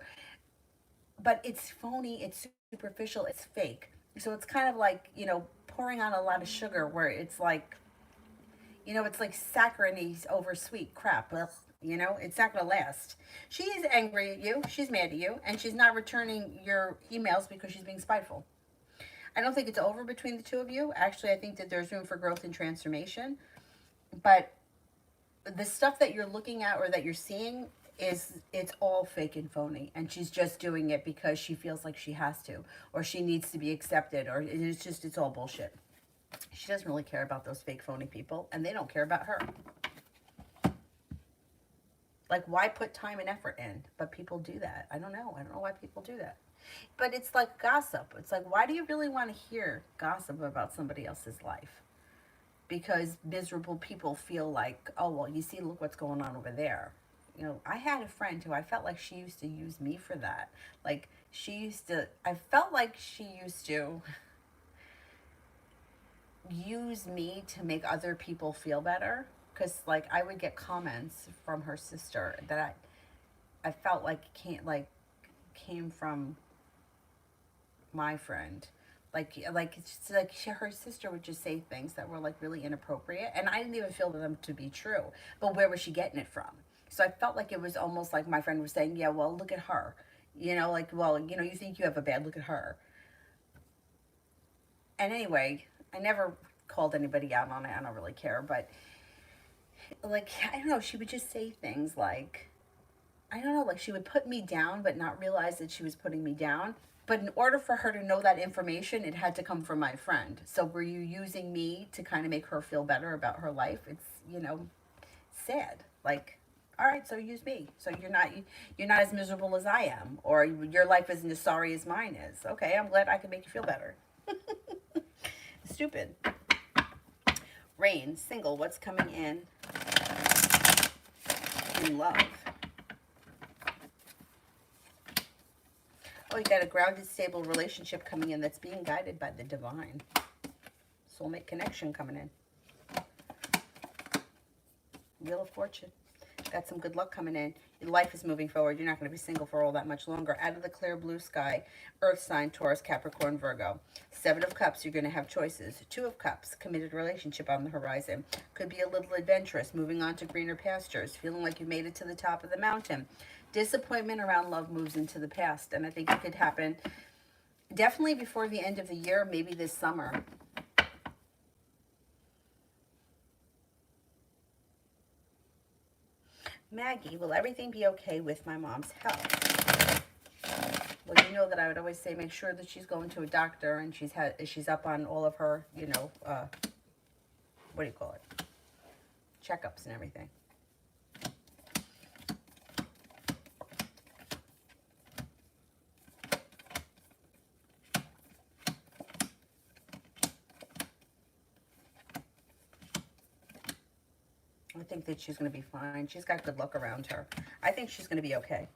But it's phony, it's superficial, it's fake. So it's kind of like pouring on a lot of sugar, where it's like it's like saccharine over sweet crap. Ugh, it's not going to last. She is angry at you. She's mad at you. And she's not returning your emails because she's being spiteful. I don't think it's over between the two of you. Actually, I think that there's room for growth and transformation. But the stuff that you're looking at or that you're seeing it's all fake and phony, and she's just doing it because she feels like she has to, or she needs to be accepted, or it's all bullshit. She doesn't really care about those fake phony people, and they don't care about her. Like, why put time and effort in? But people do that. I don't know. I don't know why people do that. But it's like gossip. It's like, why do you really want to hear gossip about somebody else's life? Because miserable people feel like, oh, well, you see, look what's going on over there. I had a friend who I felt like she used to use me for that. Like, I felt like she used to use me to make other people feel better, because like I would get comments from her sister that I felt like came from my friend. Her sister would just say things that were like really inappropriate, and I didn't even feel them to be true. But where was she getting it from? So I felt like it was almost like my friend was saying, "Yeah, well, look at her." Like, well, you think you have a bad, look at her. And anyway, I never called anybody out on it. I don't really care, but like, I don't know, she would just say things like, I don't know, like she would put me down but not realize that she was putting me down. But in order for her to know that information, it had to come from my friend. So were you using me to kind of make her feel better about her life? It's, sad. Like, all right, so use me. So you're not as miserable as I am, or your life isn't as sorry as mine is. Okay, I'm glad I can make you feel better. Stupid. Rain, single, what's coming in love? Oh, you got a grounded, stable relationship coming in that's being guided by the divine. Soulmate connection coming in. Wheel of Fortune. Got some good luck coming in. Your life is moving forward. You're not going to be single for all that much longer. Out of the clear blue sky, Earth sign, Taurus, Capricorn, Virgo. Seven of Cups, you're going to have choices. Two of Cups, committed relationship on the horizon. Could be a little adventurous, moving on to greener pastures, feeling like you made it to the top of the mountain. Disappointment around love moves into the past, and I think it could happen definitely before the end of the year, maybe this summer. Maggie, will everything be okay with my mom's health? Well, you know that I would always say make sure that she's going to a doctor and she's up on all of her, you know, what do you call it? Checkups and everything. I think that she's going to be fine. She's got good luck around her. I think she's going to be okay.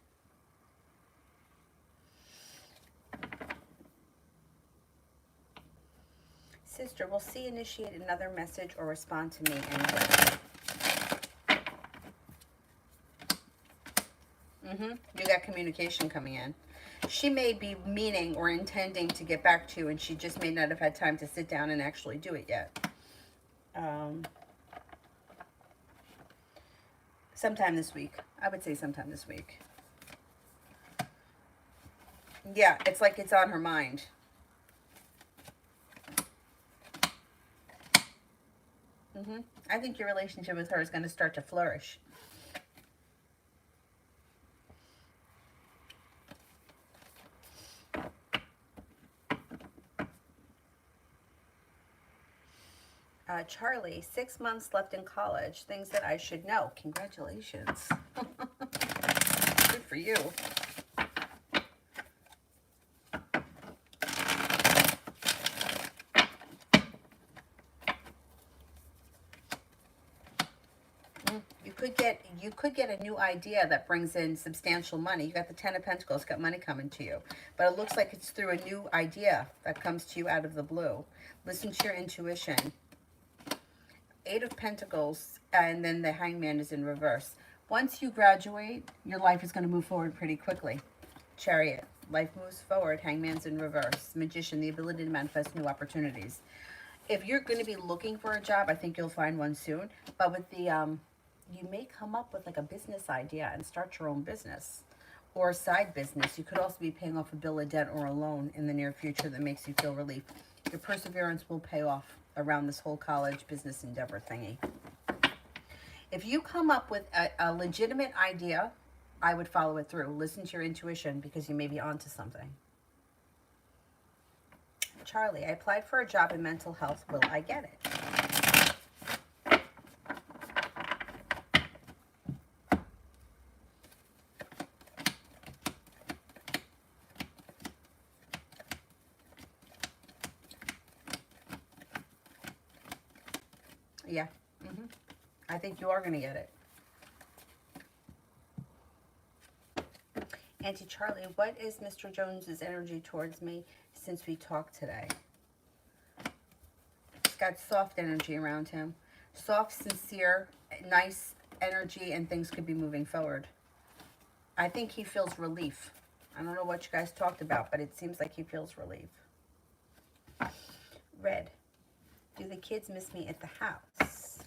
Sister, will C initiate another message or respond to me anyway? You got communication coming in. She may be meaning or intending to get back to you, and she just may not have had time to sit down and actually do it yet. Sometime this week. I would say sometime this week. Yeah, it's like it's on her mind. I think your relationship with her is going to start to flourish. Charlie, 6 months left in college. Things that I should know. Congratulations. Good for you. You could get a new idea that brings in substantial money. You got the Ten of Pentacles, got money coming to you. But it looks like it's through a new idea that comes to you out of the blue. Listen to your intuition. Eight of Pentacles, and then the Hangman is in reverse. Once you graduate, your life is going to move forward pretty quickly. Chariot, life moves forward. Hangman's in reverse. Magician, the ability to manifest new opportunities. If you're going to be looking for a job, I think you'll find one soon. But with the, you may come up with like a business idea and start your own business or a side business. You could also be paying off a bill of debt or a loan in the near future that makes you feel relief. Your perseverance will pay off around this whole college business endeavor thingy. If you come up with a legitimate idea, I would follow it through. Listen to your intuition because you may be onto something. Charlie, I applied for a job in mental health. Will I get it? Yeah. I think you are going to get it. Auntie Charlie, what is Mr. Jones's energy towards me since we talked today? He's got soft energy around him. Soft, sincere, nice energy, and things could be moving forward. I think he feels relief. I don't know what you guys talked about, but it seems like he feels relief. Red, do the kids miss me at the house?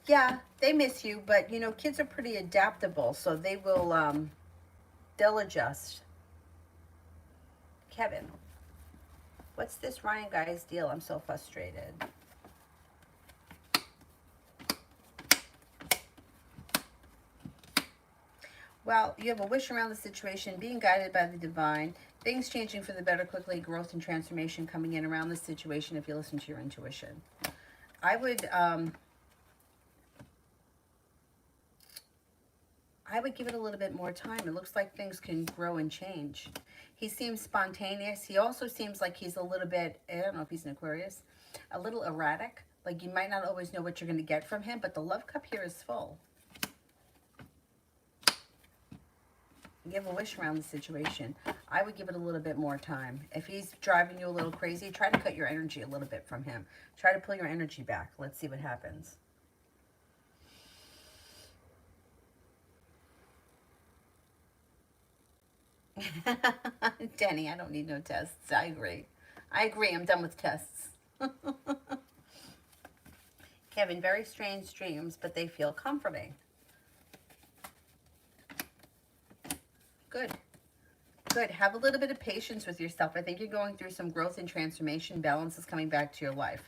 Yeah, they miss you, but you know, kids are pretty adaptable, so they will, they'll adjust. Kevin, what's this Ryan guy's deal? I'm so frustrated. Well, you have a wish around the situation, being guided by the divine, things changing for the better quickly, growth and transformation coming in around the situation if you listen to your intuition. I would give it a little bit more time. It looks like things can grow and change. He seems spontaneous. He also seems like he's a little bit, I don't know if he's an Aquarius, a little erratic. Like you might not always know what you're going to get from him, but the love cup here is full. Give a wish around the situation. I would give it a little bit more time. If he's driving you a little crazy, try to cut your energy a little bit from him. Try to pull your energy back. Let's see what happens. Denny, I don't need no tests. I agree. I agree. I'm done with tests. Kevin, very strange dreams, but they feel comforting. Good. Good. Have a little bit of patience with yourself. I think you're going through some growth and transformation. Balance is coming back to your life.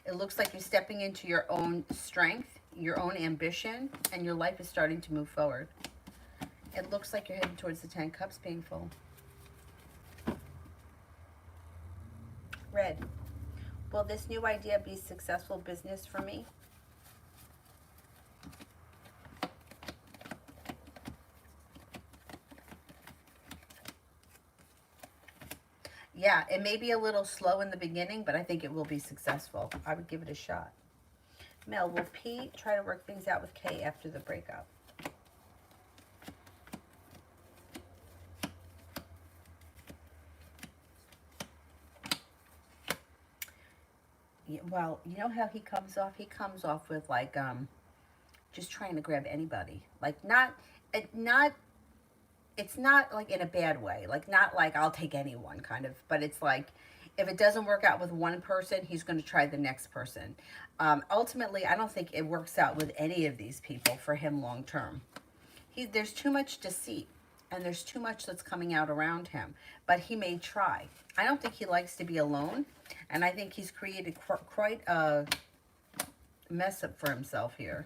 It looks like you're stepping into your own strength, your own ambition, and your life is starting to move forward. It looks like you're heading towards the 10 cups being full. Red. Will this new idea be successful business for me? Yeah, it may be a little slow in the beginning, but I think it will be successful. I would give it a shot. Mel, will P try to work things out with K after the breakup? Yeah, well, you know how he comes off? He comes off with like just trying to grab anybody. Like it's not like in a bad way. Like not like I'll take anyone kind of, but it's like if it doesn't work out with one person, he's going to try the next person. Ultimately, I don't think it works out with any of these people for him long term. There's too much deceit and there's too much that's coming out around him, but he may try. I don't think he likes to be alone, and I think he's created quite a mess up for himself here.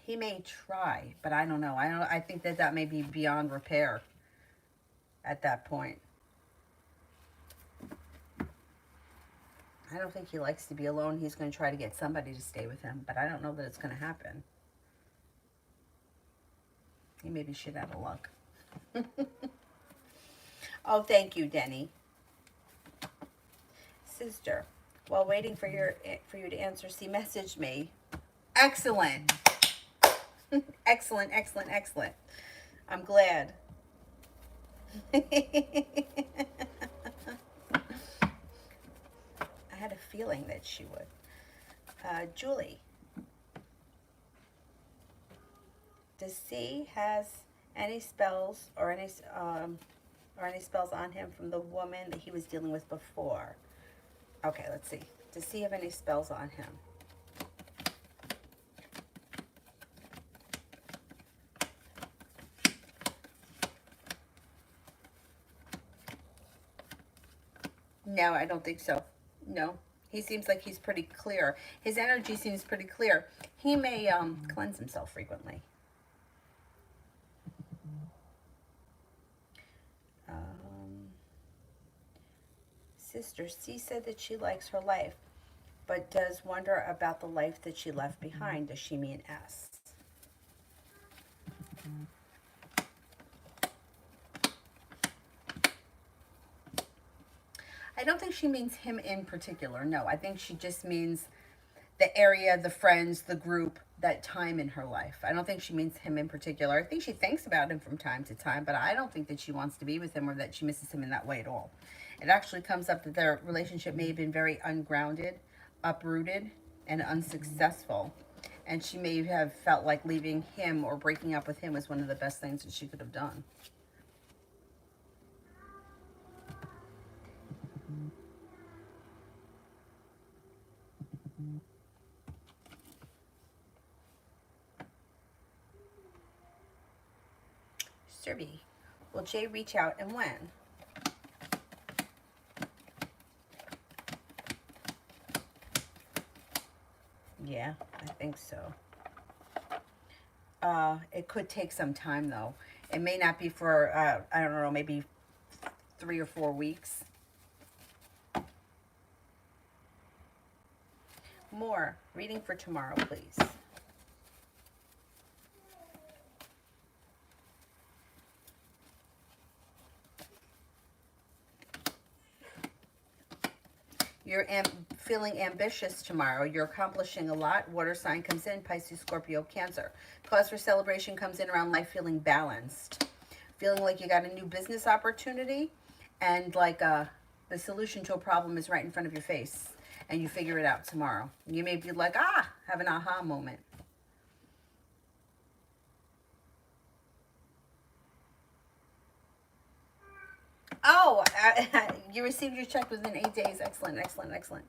He may try, but I don't know. I think that may be beyond repair at that point. I don't think he likes to be alone. He's going to try to get somebody to stay with him, but I don't know that it's going to happen. He may be shit out of luck. Oh, thank you, Denny. Sister, while waiting for you to answer, she messaged me. Excellent. Excellent, excellent, excellent. I'm glad. I had a feeling that she would. Julie. Does C has any spells or any spells on him from the woman that he was dealing with before? Okay, let's see. Does C have any spells on him? No, I don't think so. No. He seems like he's pretty clear. His energy seems pretty clear. He may cleanse himself frequently. Sister, C said that she likes her life, but does wonder about the life that she left behind. Does she mean S? I don't think she means him in particular. No, I think she just means the area, the friends, the group, that time in her life. I don't think she means him in particular. I think she thinks about him from time to time, but I don't think that she wants to be with him or that she misses him in that way at all. It actually comes up that their relationship may have been very ungrounded, uprooted, and unsuccessful. And she may have felt like leaving him or breaking up with him was one of the best things that she could have done. Serby, will Jay reach out and when? Yeah, I think so. It could take some time though. It may not be for, I don't know, maybe 3 or 4 weeks. More. Reading for tomorrow, please. You're feeling ambitious tomorrow. You're accomplishing a lot. Water sign comes in, Pisces, Scorpio, Cancer. Cause for celebration comes in around life feeling balanced. Feeling like you got a new business opportunity and like the solution to a problem is right in front of your face and you figure it out tomorrow. You may be like, have an aha moment. Oh, you received your check within 8 days. Excellent, excellent, excellent.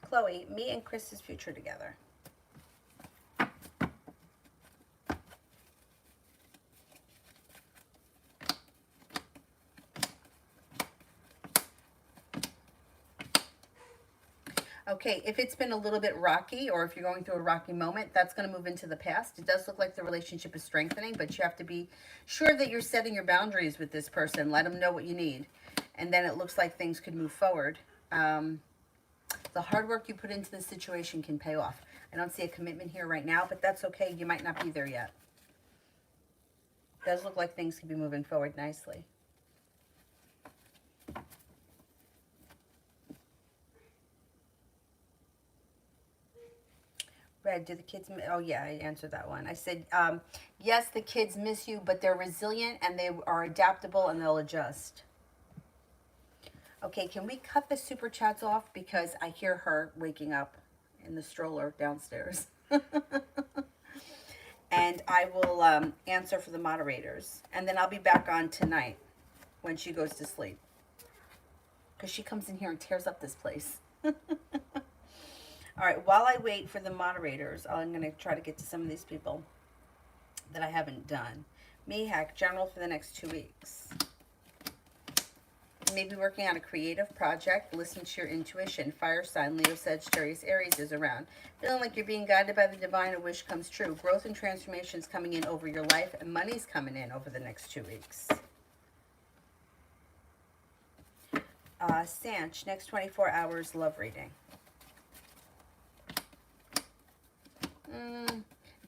Chloe, me and Chris's future together. Okay, if it's been a little bit rocky or if you're going through a rocky moment, that's going to move into the past. It does look like the relationship is strengthening, but you have to be sure that you're setting your boundaries with this person. Let them know what you need. And then it looks like things could move forward. The hard work you put into this situation can pay off. I don't see a commitment here right now, but that's okay. You might not be there yet. It does look like things could be moving forward nicely. Red, do the kids, oh yeah, I answered that one. I said, yes, the kids miss you, but they're resilient and they are adaptable and they'll adjust. Okay, can we cut the super chats off because I hear her waking up in the stroller downstairs. And I will answer for the moderators. And then I'll be back on tonight when she goes to sleep. Because she comes in here and tears up this place. All right, while I wait for the moderators, I'm going to try to get to some of these people that I haven't done. Mehak, general for the next 2 weeks. You may be working on a creative project. Listen to your intuition. Fire sign, Leo, Sagittarius, Aries is around. Feeling like you're being guided by the divine, a wish comes true. Growth and transformation is coming in over your life, and money's coming in over the next 2 weeks. Sanch, next 24 hours, love reading.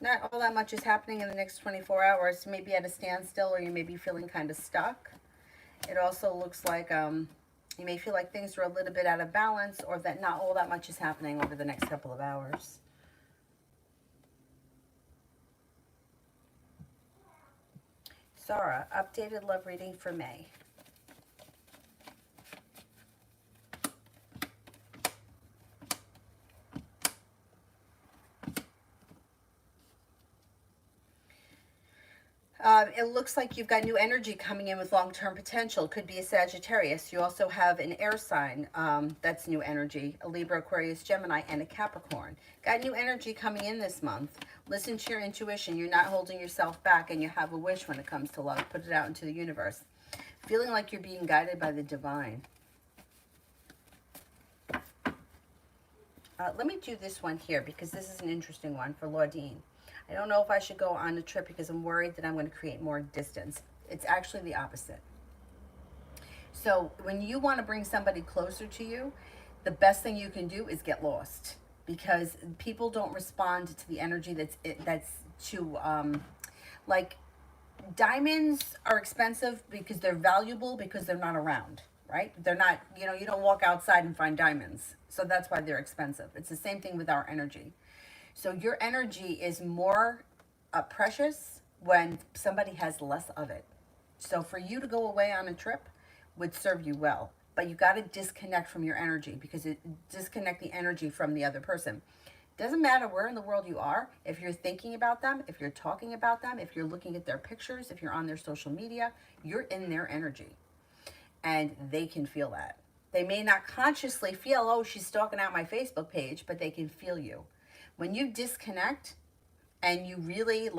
Not all that much is happening in the next 24 hours. You may be at a standstill or you may be feeling kind of stuck. It also looks like you may feel like things are a little bit out of balance or that not all that much is happening over the next couple of hours. Sarah, updated love reading for May. It looks like you've got new energy coming in with long-term potential. Could be a Sagittarius. You also have an air sign that's new energy, a Libra, Aquarius, Gemini, and a Capricorn. Got new energy coming in this month. Listen to your intuition. You're not holding yourself back, and you have a wish when it comes to love. Put it out into the universe. Feeling like you're being guided by the divine. Let me do this one here because this is an interesting one for Laudine. I don't know if I should go on a trip because I'm worried that I'm going to create more distance. It's actually the opposite. So when you want to bring somebody closer to you, the best thing you can do is get lost because people don't respond to the energy that's too, like diamonds are expensive because they're valuable because they're not around, right? They're not, you don't walk outside and find diamonds. So that's why they're expensive. It's the same thing with our energy. So your energy is more precious when somebody has less of it. So for you to go away on a trip would serve you well. But you got to disconnect from your energy because disconnect the energy from the other person. Doesn't matter where in the world you are. If you're thinking about them, if you're talking about them, if you're looking at their pictures, if you're on their social media, you're in their energy. And they can feel that. They may not consciously feel, oh, she's stalking out my Facebook page, but they can feel you. When you disconnect and you really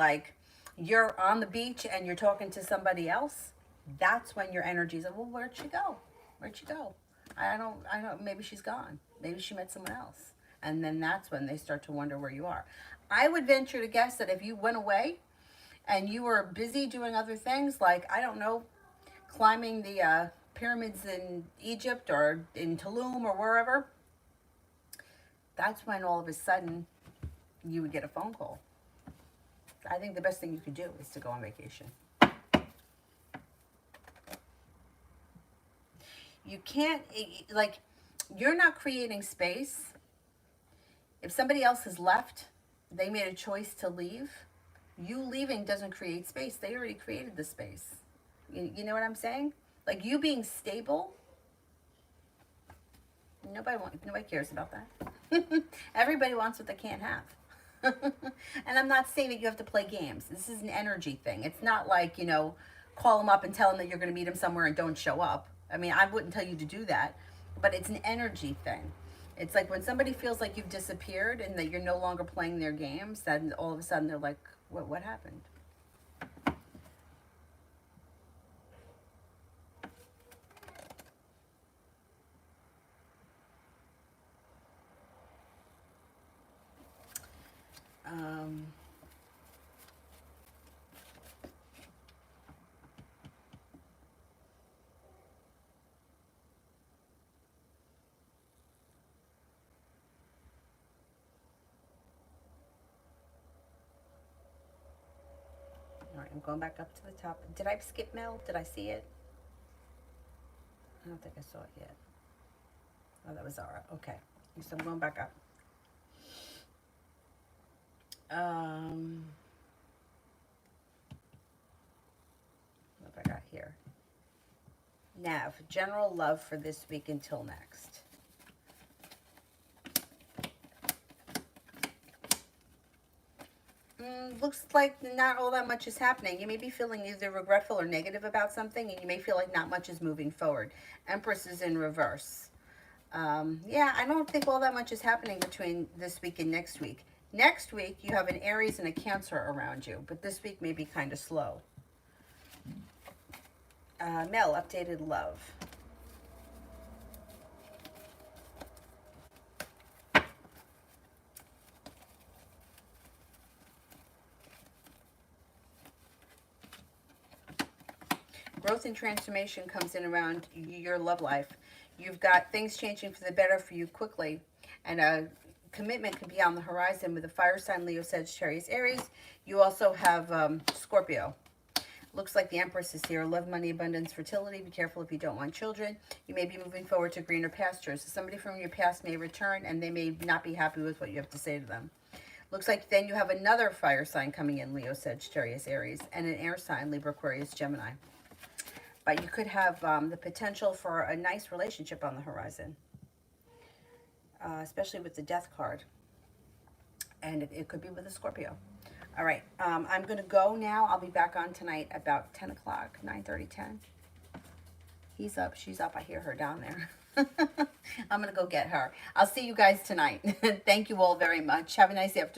you're on the beach and you're talking to somebody else, that's when your energy's like, well, where'd she go? Where'd she go? I don't, maybe she's gone. Maybe she met someone else. And then that's when they start to wonder where you are. I would venture to guess that if you went away and you were busy doing other things, like, I don't know, climbing the pyramids in Egypt or in Tulum or wherever, that's when all of a sudden you would get a phone call. I think the best thing you could do is to go on vacation. You can't, You're not creating space. If somebody else has left, they made a choice to leave. You leaving doesn't create space. They already created the space. You know what I'm saying? Like you being stable, nobody cares about that. Everybody wants what they can't have. And I'm not saying that you have to play games. This is an energy thing. It's not like, call them up and tell them that you're going to meet them somewhere and don't show up. I mean, I wouldn't tell you to do that, but it's an energy thing. It's like when somebody feels like you've disappeared and that you're no longer playing their games, then all of a sudden they're like, what happened? Um, all right, I'm going back up to the top. Did I skip Mel? Did I see it? I don't think I saw it yet. Oh, that was Zara. Okay. So I'm going back up. What have I got here? Nav, general love for this week until next. Looks like not all that much is happening. You may be feeling either regretful or negative about something, and you may feel like not much is moving forward. Empress is in reverse. Yeah, I don't think all that much is happening between this week and next week. Next week, you have an Aries and a Cancer around you, but this week may be kind of slow. Mel, updated love. Growth and transformation comes in around your love life. You've got things changing for the better for you quickly, and a commitment can be on the horizon with a fire sign, Leo, Sagittarius, Aries. You also have Scorpio. Looks like the Empress is here. Love, money, abundance, fertility. Be careful if you don't want children. You may be moving forward to greener pastures. Somebody from your past may return, and they may not be happy with what you have to say to them. Looks like then you have another fire sign coming in, Leo, Sagittarius, Aries, and an air sign, Libra, Aquarius, Gemini. But you could have the potential for a nice relationship on the horizon, especially with the Death card. And it could be with a Scorpio. All right, I'm going to go now. I'll be back on tonight about 10 o'clock, 9:30, 10. He's up. She's up. I hear her down there. I'm going to go get her. I'll see you guys tonight. Thank you all very much. Have a nice afternoon.